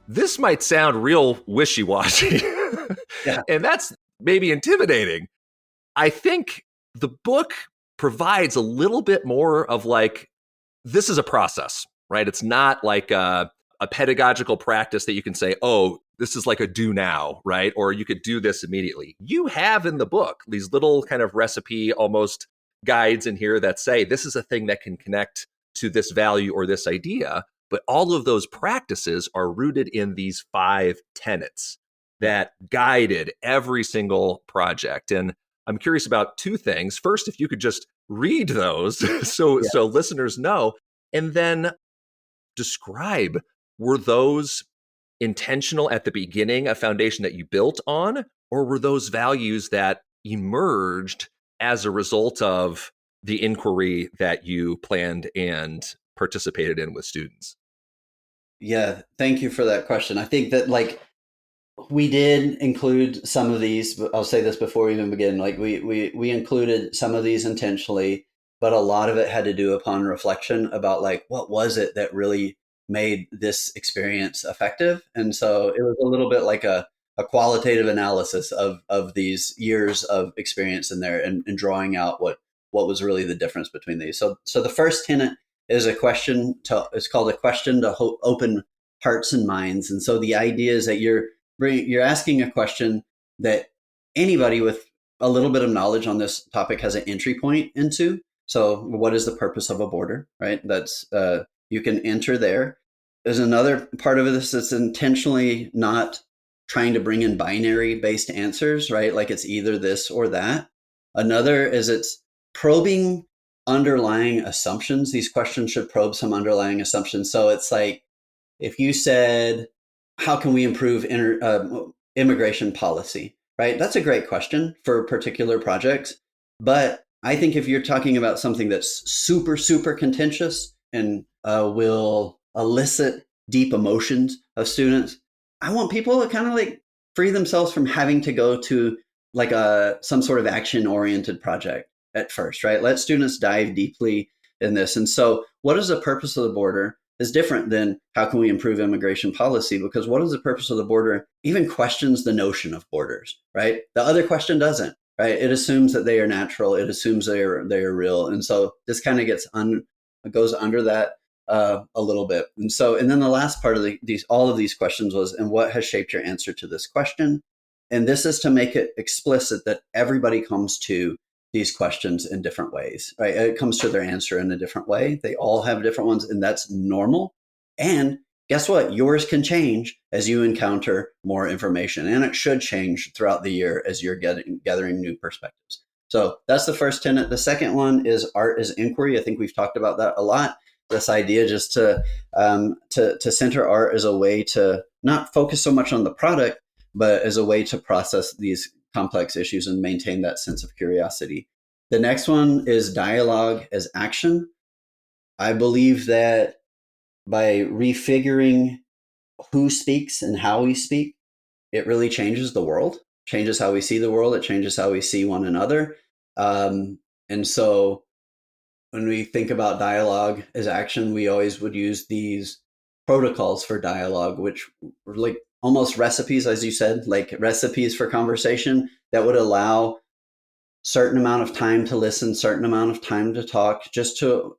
this might sound real wishy-washy, Yeah. and that's maybe intimidating. I think the book provides a little bit more of like, this is a process, right? It's not like a pedagogical practice that you can say, oh, this is like a do now, right? Or you could do this immediately. You have in the book these little kind of recipe, almost guides in here that say, this is a thing that can connect to this value or this idea. But all of those practices are rooted in these 5 tenets that guided every single project. And I'm curious about 2 things. First, if you could just read those so listeners know, and then describe, were those intentional at the beginning, a foundation that you built on, or were those values that emerged as a result of the inquiry that you planned and participated in with students? Yeah, thank you for that question. I think that we did include some of these, but I'll say this before we even begin. Like we included some of these intentionally, but a lot of it had to do upon reflection about like, what was it that really made this experience effective? And so it was a little bit like a a qualitative analysis of these years of experience in there, and drawing out what was really the difference between these. So the first tenet is it's called a question to open hearts and minds. And so the idea is that you're asking a question that anybody with a little bit of knowledge on this topic has an entry point into. So what is the purpose of a border, right? That's you can enter there. There's another part of this that's intentionally not trying to bring in binary based answers, right? Like it's either this or that. Another is it's probing underlying assumptions. These questions should probe some underlying assumptions. So it's like, if you said, how can we improve immigration policy, right? That's a great question for particular projects. But I think if you're talking about something that's super, super contentious and will elicit deep emotions of students, I want people to kind of like free themselves from having to go to like some sort of action oriented project at first, right? Let students dive deeply in this. And so what is the purpose of the border is different than how can we improve immigration policy, because what is the purpose of the border even questions the notion of borders, right? The other question doesn't, right? It assumes that they are natural. It assumes they are real. And so this kind of goes under that a little bit. And then the last part of all of these questions was, and what has shaped your answer to this question? And this is to make it explicit that everybody comes to these questions in different ways, right? It comes to their answer in a different way. They all have different ones, and that's normal. And guess what? Yours can change as you encounter more information, and it should change throughout the year as you're gathering new perspectives. So that's the first tenet. The second one is art is inquiry. I think we've talked about that a lot. This idea just to center art as a way to not focus so much on the product, but as a way to process these complex issues and maintain that sense of curiosity. The next one is dialogue as action. I believe that by refiguring who speaks and how we speak, it really changes the world, changes how we see the world. It changes how we see one another. And so when we think about dialogue as action, we always would use these protocols for dialogue, which were like almost recipes, as you said, like recipes for conversation that would allow certain amount of time to listen, certain amount of time to talk, just to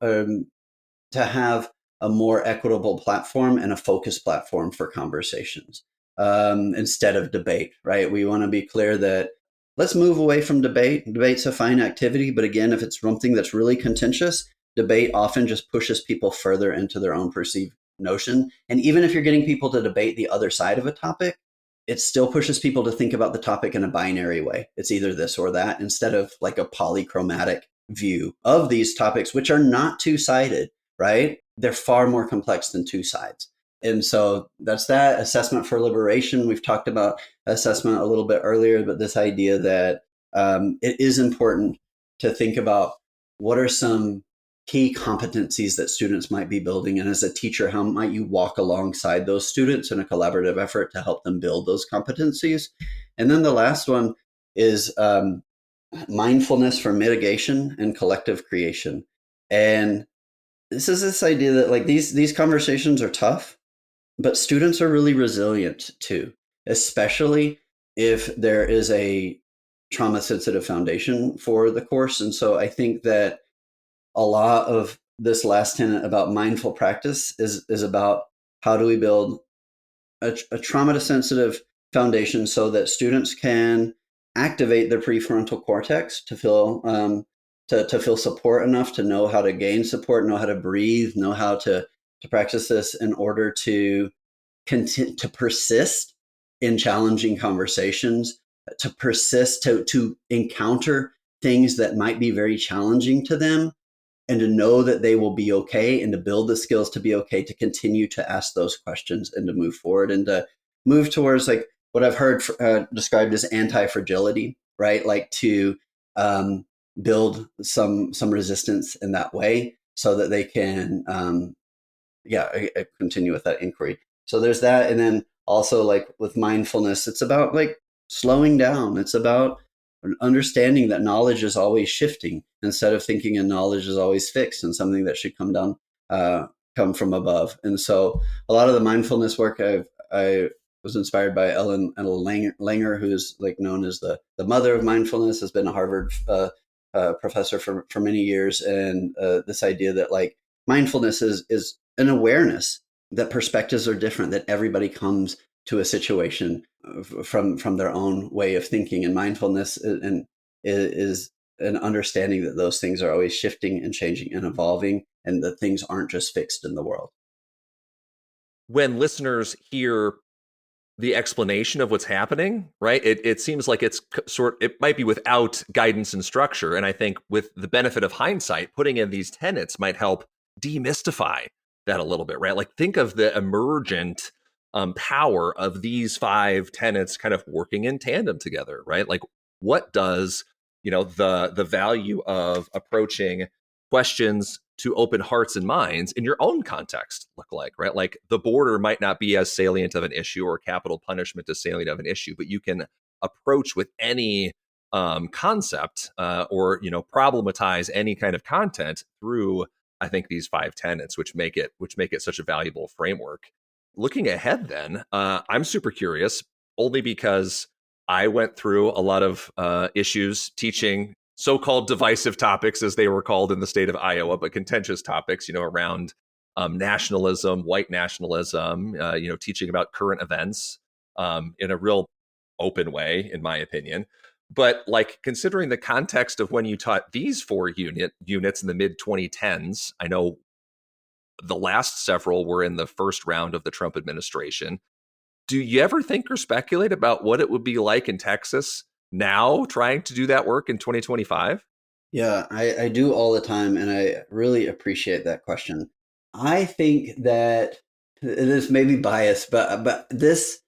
have a more equitable platform and a focused platform for conversations instead of debate, right? We want to be clear that let's move away from debate. Debate's a fine activity, but again, if it's something that's really contentious, debate often just pushes people further into their own perceived notion. And even if you're getting people to debate the other side of a topic, it still pushes people to think about the topic in a binary way. It's either this or that, instead of like a polychromatic view of these topics, which are not two-sided, right? They're far more complex than two sides. And so that's that. Assessment for liberation. We've talked about assessment a little bit earlier, but this idea that it is important to think about what are some key competencies that students might be building. And as a teacher, how might you walk alongside those students in a collaborative effort to help them build those competencies? And then the last one is mindfulness for mitigation and collective creation. And this is this idea that like these conversations are tough, but students are really resilient too, especially if there is a trauma sensitive foundation for the course. And so I think that a lot of this last tenet about mindful practice is about how do we build a trauma sensitive foundation so that students can activate their prefrontal cortex to feel to feel support enough to know how to gain support, know how to breathe, know how to practice this in order to persist in challenging conversations, to persist to encounter things that might be very challenging to them, and to know that they will be okay, and to build the skills to be okay, to continue to ask those questions and to move forward and to move towards like what I've heard described as anti-fragility, right? Like to build some resistance in that way so that they can, continue with that inquiry. So there's that. And then also like with mindfulness, it's about like slowing down. It's about understanding that knowledge is always shifting instead of thinking a knowledge is always fixed and something that should come from above. And so a lot of the mindfulness work was inspired by Ellen Langer, who's like known as the mother of mindfulness, has been a Harvard professor for many years. And this idea that like mindfulness is an awareness that perspectives are different, that everybody comes to a situation from their own way of thinking, and mindfulness and is an understanding that those things are always shifting and changing and evolving, and that things aren't just fixed in the world. When listeners hear the explanation of what's happening, right? It seems like it might be without guidance and structure. And I think with the benefit of hindsight, putting in these tenets might help demystify that a little bit, right? Like think of the emergent power of these 5 tenets kind of working in tandem together, right? Like what does, the value of approaching questions to open hearts and minds in your own context look like, right? Like the border might not be as salient of an issue, or capital punishment as salient of an issue, but you can approach with any concept or problematize any kind of content through, I think, these 5 tenets, which make it such a valuable framework. Looking ahead, then, I'm super curious, only because I went through a lot of issues teaching so-called divisive topics, as they were called in the state of Iowa, but contentious topics, around nationalism, white nationalism, teaching about current events in a real open way, in my opinion. But like considering the context of when you taught these 4 units in the mid 2010s, I know the last several were in the first round of the Trump administration. Do you ever think or speculate about what it would be like in Texas now trying to do that work in 2025? Yeah, I do all the time, and I really appreciate that question. I think that this may be biased, but this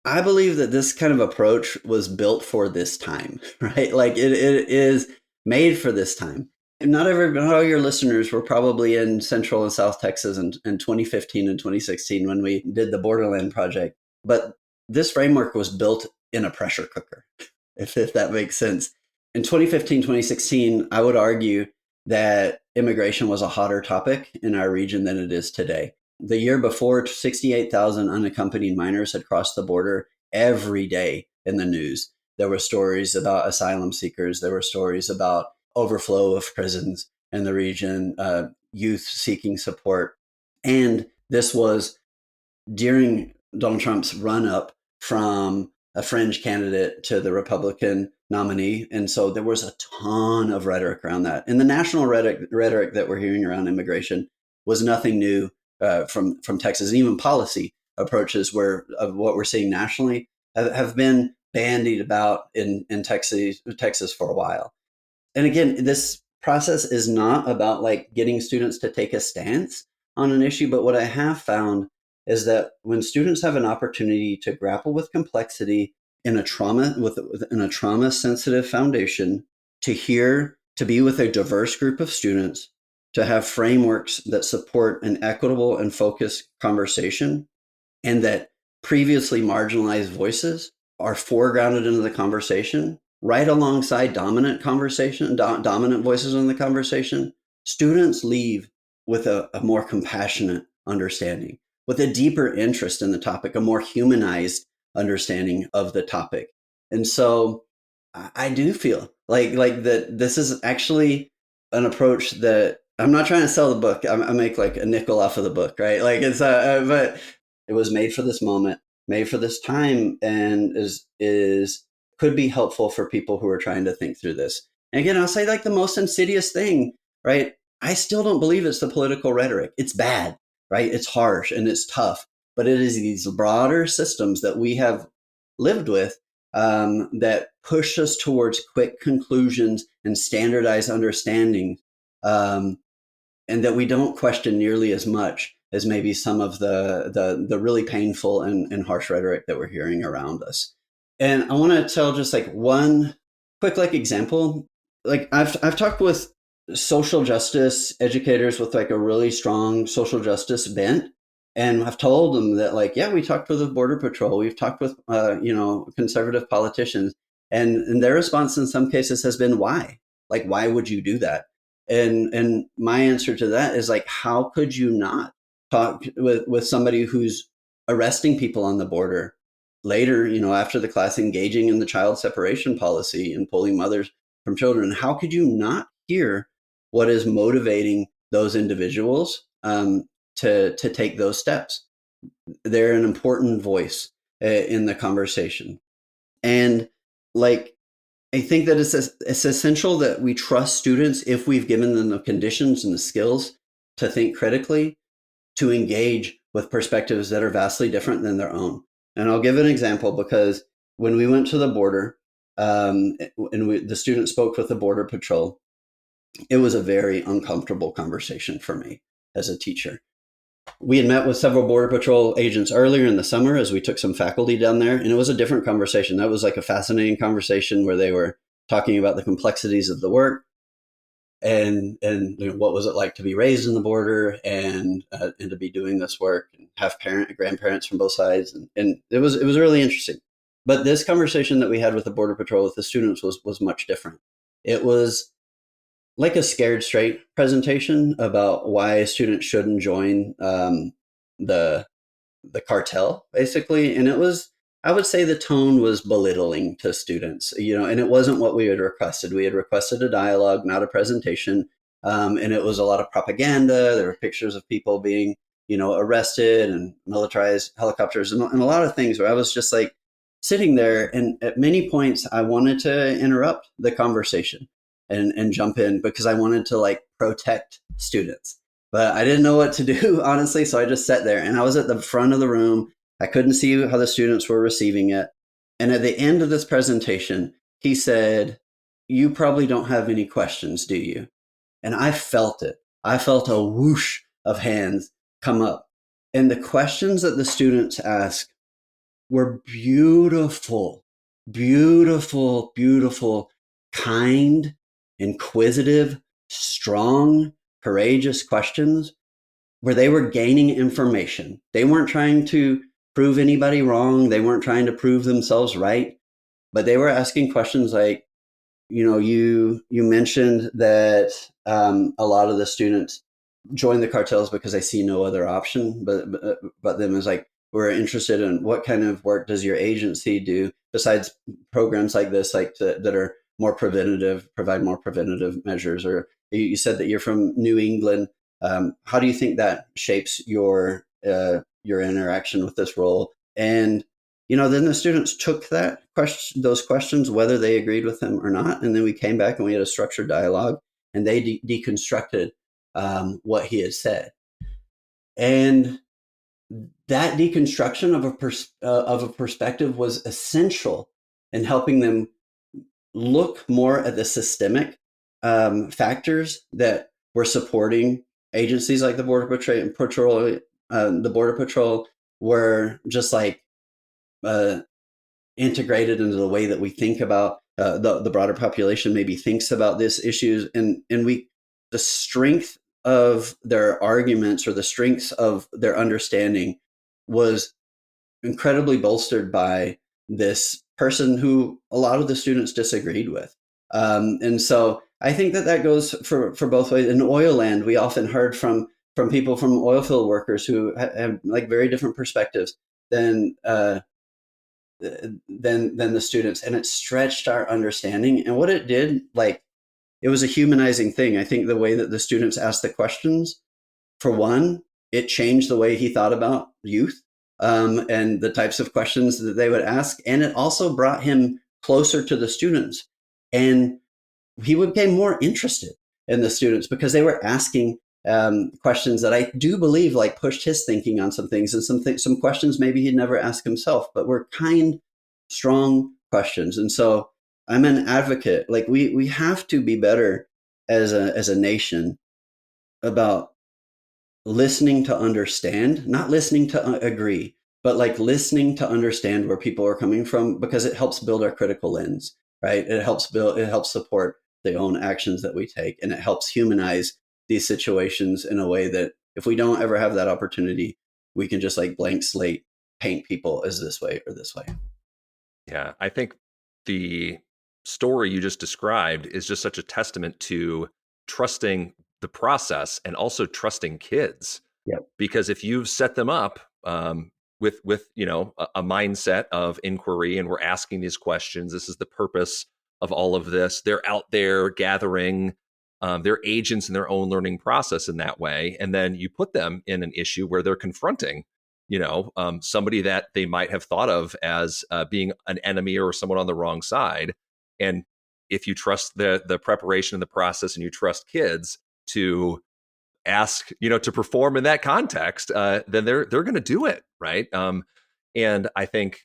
I believe that this kind of approach was built for this time, right? Like it is made for this time. And not all your listeners were probably in Central and South Texas in 2015 and 2016 when we did the Borderland project. But this framework was built in a pressure cooker, if that makes sense. In 2015, 2016, I would argue that immigration was a hotter topic in our region than it is today. The year before, 68,000 unaccompanied minors had crossed the border every day in the news. There were stories about asylum seekers. There were stories about overflow of prisons in the region, youth seeking support. And this was during Donald Trump's run up from a fringe candidate to the Republican nominee. And so there was a ton of rhetoric around that. And the national rhetoric that we're hearing around immigration was nothing new from Texas. And even policy approaches of what we're seeing nationally have been bandied about in Texas for a while. And again, this process is not about like getting students to take a stance on an issue, but what I have found is that when students have an opportunity to grapple with complexity in a trauma sensitive foundation, to be with a diverse group of students, to have frameworks that support an equitable and focused conversation, and that previously marginalized voices are foregrounded into the conversation, right alongside dominant voices in the conversation, students leave with a more compassionate understanding, with a deeper interest in the topic, a more humanized understanding of the topic. And so I do feel like that this is actually an approach that I'm not trying to sell the book. I make like a nickel off of the book, right? Like it's but it was made for this moment, made for this time, and is could be helpful for people who are trying to think through this. And again, I'll say like the most insidious thing, right? I still don't believe it's the political rhetoric. It's bad, right? It's harsh and it's tough, but it is these broader systems that we have lived with that push us towards quick conclusions and standardized understanding, and that we don't question nearly as much as maybe some of the really painful and harsh rhetoric that we're hearing around us. And I want to tell just like one quick like example. Like I've talked with social justice educators with like a really strong social justice bent, and I've told them that like, yeah, we talked with the Border Patrol, we've talked with conservative politicians, and their response in some cases has been, why? Like, why would you do that? And my answer to that is like, how could you not talk with somebody who's arresting people on the border, later, after the class, engaging in the child separation policy and pulling mothers from children. How could you not hear what is motivating those individuals to take those steps? They're an important voice in the conversation. And like, I think that it's essential that we trust students, if we've given them the conditions and the skills to think critically, to engage with perspectives that are vastly different than their own. And I'll give an example, because when we went to the border, the student spoke with the Border Patrol, it was a very uncomfortable conversation for me as a teacher. We had met with several Border Patrol agents earlier in the summer as we took some faculty down there, and it was a different conversation. That was like a fascinating conversation where they were talking about the complexities of the work, and what was it like to be raised in the border, and to be doing this work and have grandparents from both sides, and it was really interesting. But this conversation that we had with the Border Patrol with the students was much different. It was like a scared straight presentation about why students shouldn't join the cartel, basically. And it was, I would say the tone was belittling to students, and it wasn't what we had requested. We had requested a dialogue, not a presentation. And it was a lot of propaganda. There were pictures of people being, arrested, and militarized helicopters, and a lot of things where I was just like sitting there. And at many points, I wanted to interrupt the conversation and jump in, because I wanted to like protect students. But I didn't know what to do, honestly. So I just sat there, and I was at the front of the room. I couldn't see how the students were receiving it. And at the end of this presentation, he said, "You probably don't have any questions, do you?" And I felt it. I felt a whoosh of hands come up. And the questions that the students asked were beautiful, beautiful, beautiful, kind, inquisitive, strong, courageous questions, where they were gaining information. They weren't trying to prove anybody wrong. They weren't trying to prove themselves right, but they were asking questions like, you mentioned that a lot of the students join the cartels because they see no other option. But then it's like, we're interested in what kind of work does your agency do besides programs like this, like that are more preventative, provide more preventative measures. Or you said that you're from New England. How do you think that shapes your interaction with this role? And then the students took those questions, whether they agreed with them or not, and then we came back and we had a structured dialogue, and they deconstructed what he had said. And that deconstruction of a perspective was essential in helping them look more at the systemic factors that were supporting agencies like the Border Patrol. The Border Patrol were just like integrated into the way that we think about the broader population maybe thinks about these issues, and the strength of their arguments, or the strength of their understanding, was incredibly bolstered by this person who a lot of the students disagreed with. And so I think that goes for both ways. In oil land, we often heard from people, from oil field workers, who have like very different perspectives than the students, and it stretched our understanding. And what it did, like, it was a humanizing thing. I think the way that the students asked the questions, for one, it changed the way he thought about youth, and the types of questions that they would ask. And it also brought him closer to the students. And he became more interested in the students because they were asking questions that I do believe like pushed his thinking on some things, and some questions maybe he'd never asked himself, but were kind, strong questions. And so I'm an advocate. Like, we have to be better as a nation about listening to understand, not listening to agree, but like listening to understand where people are coming from, because it helps build our critical lens, right? It helps support the own actions that we take, and it helps humanize these situations in a way that if we don't ever have that opportunity, we can just like blank slate paint people as this way or this way. Yeah, I think the story you just described is just such a testament to trusting the process and also trusting kids. Yep. Because if you've set them up with a mindset of inquiry, and we're asking these questions. This is the purpose of all of this. They're out there gathering. They're agents in their own learning process in that way, and then you put them in an issue where they're confronting somebody that they might have thought of as being an enemy or someone on the wrong side. And if you trust the preparation and the process, and you trust kids to ask, to perform in that context, then they're going to do it, right? And I think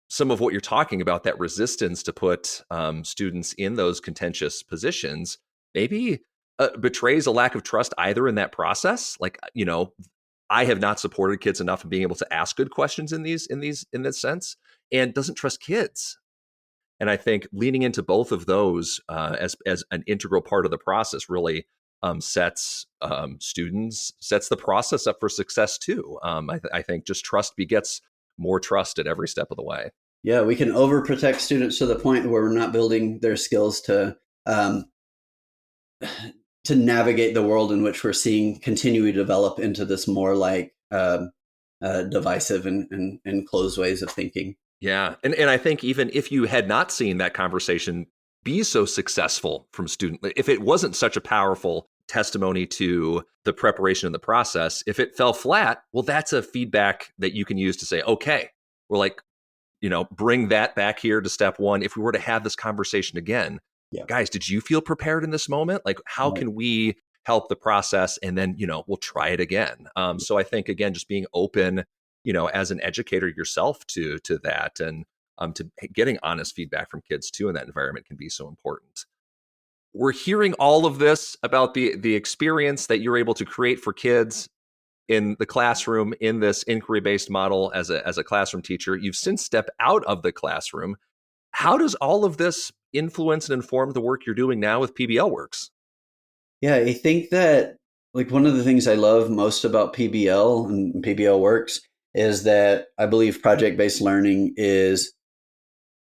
some of what you're talking about, that resistance to put students in those contentious positions, maybe betrays a lack of trust either in that process. Like, I have not supported kids enough in being able to ask good questions in this sense, and doesn't trust kids. And I think leaning into both of those as an integral part of the process really sets the process up for success too. I think just trust begets more trust at every step of the way. Yeah, we can overprotect students to the point where we're not building their skills um, to navigate the world in which we're seeing continue to develop into this more like divisive and closed ways of thinking. Yeah. And I think even if you had not seen that conversation be so successful from student, if it wasn't such a powerful testimony to the preparation and the process, if it fell flat, well, that's a feedback that you can use to say, okay, we're like, bring that back here to step one. If we were to have this conversation again, Yeah. guys, did you feel prepared in this moment? Like, how Right. can we help the process? And then, we'll try it again. So I think, again, just being open, as an educator yourself to that, and to getting honest feedback from kids too in that environment can be so important. We're hearing all of this about the experience that you're able to create for kids in the classroom in this inquiry-based model as a classroom teacher. You've since stepped out of the classroom. How does all of this influence and inform the work you're doing now with PBLWorks? Yeah, I think that like one of the things I love most about PBL and PBLWorks is that I believe project-based learning is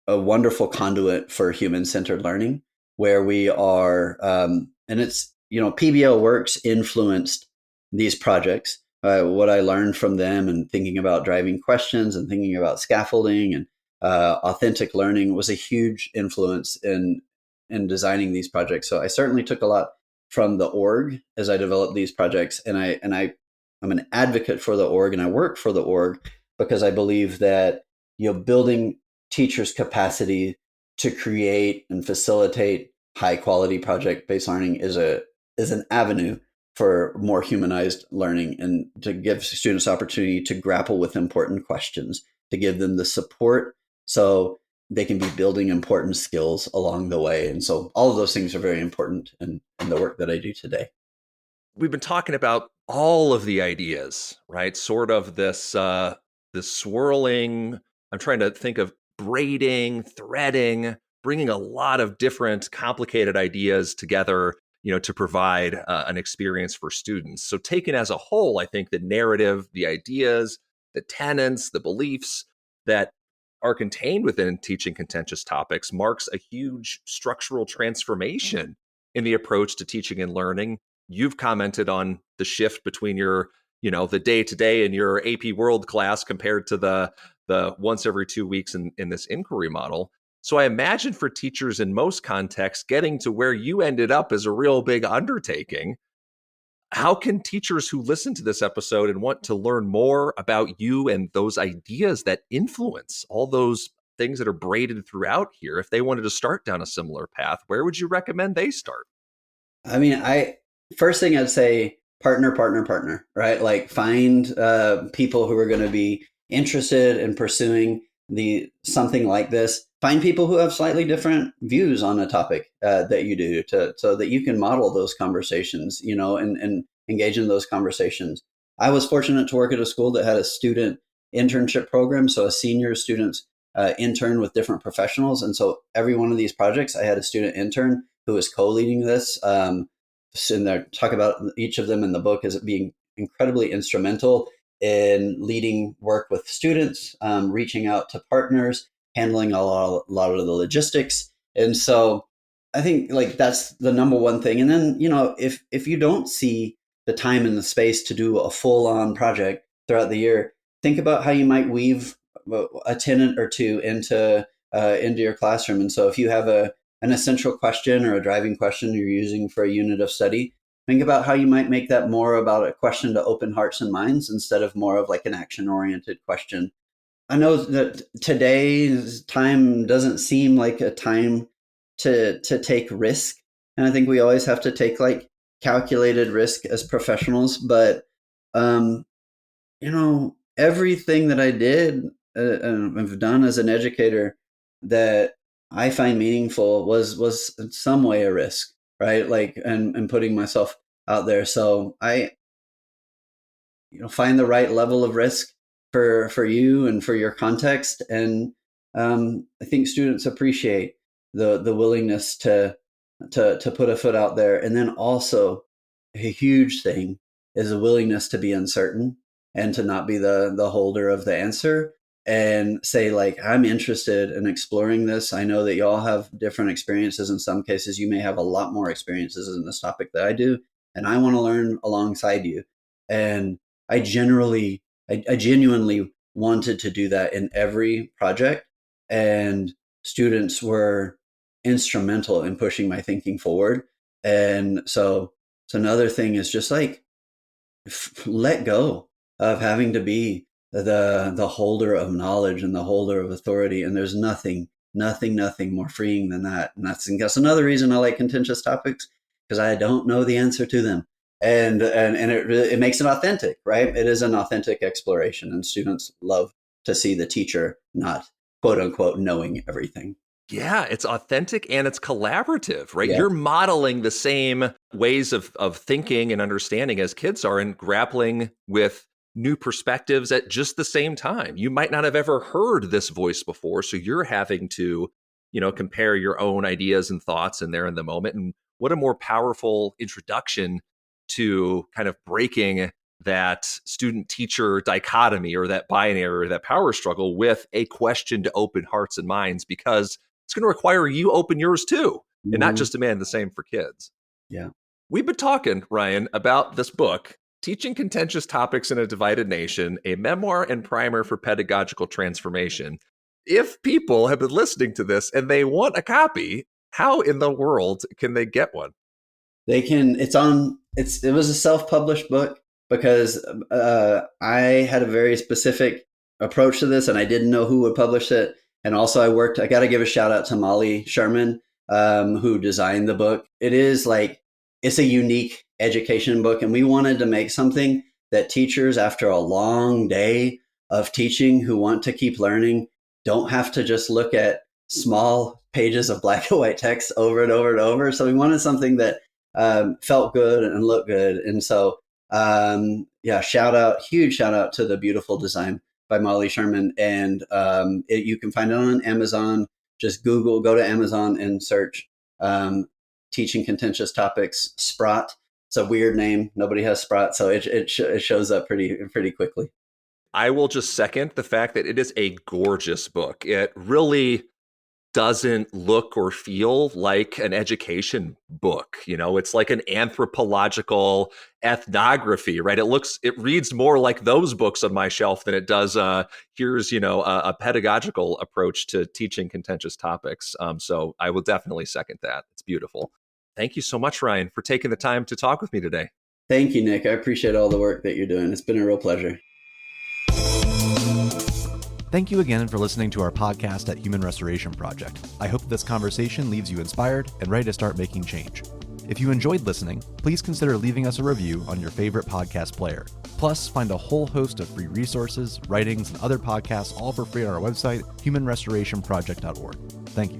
a wonderful conduit for human-centered learning, where we are, and it's, PBLWorks influenced these projects. What I learned from them and thinking about driving questions and thinking about scaffolding and authentic learning was a huge influence in designing these projects. So I certainly took a lot from the org as I developed these projects, and I'm an advocate for the org, and I work for the org because I believe that building teachers' capacity to create and facilitate high quality project based learning is an avenue for more humanized learning, and to give students opportunity to grapple with important questions, to give them the support so they can be building important skills along the way. And so all of those things are very important in the work that I do today. We've been talking about all of the ideas, right? Sort of this swirling. I'm trying to think of braiding, threading, bringing a lot of different complicated ideas together, to provide an experience for students. So taken as a whole, I think the narrative, the ideas, the tenets, the beliefs that are contained within teaching contentious topics marks a huge structural transformation in the approach to teaching and learning. You've commented on the shift between your, the day to day in your AP World class compared to the once every 2 weeks in this inquiry model. So I imagine for teachers in most contexts, getting to where you ended up is a real big undertaking. How can teachers who listen to this episode and want to learn more about you and those ideas that influence all those things that are braided throughout here, if they wanted to start down a similar path, where would you recommend they start? I mean, I first thing I'd say partner, right? Like find people who are going to be interested in pursuing the something like this. Find people who have slightly different views on a topic that you do, so that you can model those conversations, and engage in those conversations. I was fortunate to work at a school that had a student internship program, so a senior students intern with different professionals, and so every one of these projects, I had a student intern who was co-leading this. And there talk about each of them in the book as being incredibly instrumental in leading work with students, reaching out to partners, handling a lot of the logistics. And so I think like that's the number one thing. And then, if you don't see the time and the space to do a full on project throughout the year, think about how you might weave a tenant or two into your classroom. And so if you have an essential question or a driving question you're using for a unit of study, think about how you might make that more about a question to open hearts and minds instead of more of like an action-oriented question. I know that today's time doesn't seem like a time to take risk. And I think we always have to take like calculated risk as professionals. But, everything that I did and have done as an educator that I find meaningful was in some way a risk, right? Like, and putting myself out there. So I, find the right level of risk for you and for your context. And I think students appreciate the willingness to put a foot out there. And then also a huge thing is a willingness to be uncertain and to not be the holder of the answer and say like, I'm interested in exploring this. I know that y'all have different experiences. In some cases, you may have a lot more experiences in this topic that I do. And I want to learn alongside you. And I genuinely wanted to do that in every project, and students were instrumental in pushing my thinking forward. And so another thing is just like let go of having to be the holder of knowledge and the holder of authority. And there's nothing more freeing than that. And that's another reason I like contentious topics, because I don't know the answer to them. And it makes it authentic, right? It is an authentic exploration, and students love to see the teacher not quote unquote knowing everything. Yeah, it's authentic and it's collaborative, right? Yeah. You're modeling the same ways of thinking and understanding as kids are, and grappling with new perspectives at just the same time. You might not have ever heard this voice before, so you're having to, compare your own ideas and thoughts in there in the moment. And what a more powerful introduction to kind of breaking that student-teacher dichotomy, or that binary, or that power struggle, with a question to open hearts and minds, because it's going to require you open yours too, and not just demand the same for kids. Yeah. We've been talking, Ryan, about this book, Teaching Contentious Topics in a Divided Nation, a Memoir and Primer for Pedagogical Transformation. If people have been listening to this and they want a copy, how in the world can they get one? They can. It was a self-published book because I had a very specific approach to this, and I didn't know who would publish it. And also I got to give a shout out to Molly Sherman, who designed the book. It's a unique education book, and we wanted to make something that teachers, after a long day of teaching, who want to keep learning, don't have to just look at small pages of black and white text over and over and over. So we wanted something that felt good and looked good. And so, huge shout out to the beautiful design by Molly Sherman. And you can find it on Amazon. Just go to Amazon and search Teaching Contentious Topics, Sprott. It's a weird name. Nobody has Sprott, so it shows up pretty quickly. I will just second the fact that it is a gorgeous book. It really doesn't look or feel like an education book. It's like an anthropological ethnography, right? It reads more like those books on my shelf than it does, here's, a pedagogical approach to teaching contentious topics. So I will definitely second that. It's beautiful. Thank you so much, Ryan, for taking the time to talk with me today. Thank you, Nick. I appreciate all the work that you're doing. It's been a real pleasure. Thank you again for listening to our podcast at Human Restoration Project. I hope this conversation leaves you inspired and ready to start making change. If you enjoyed listening, please consider leaving us a review on your favorite podcast player. Plus, find a whole host of free resources, writings, and other podcasts all for free on our website, humanrestorationproject.org. Thank you.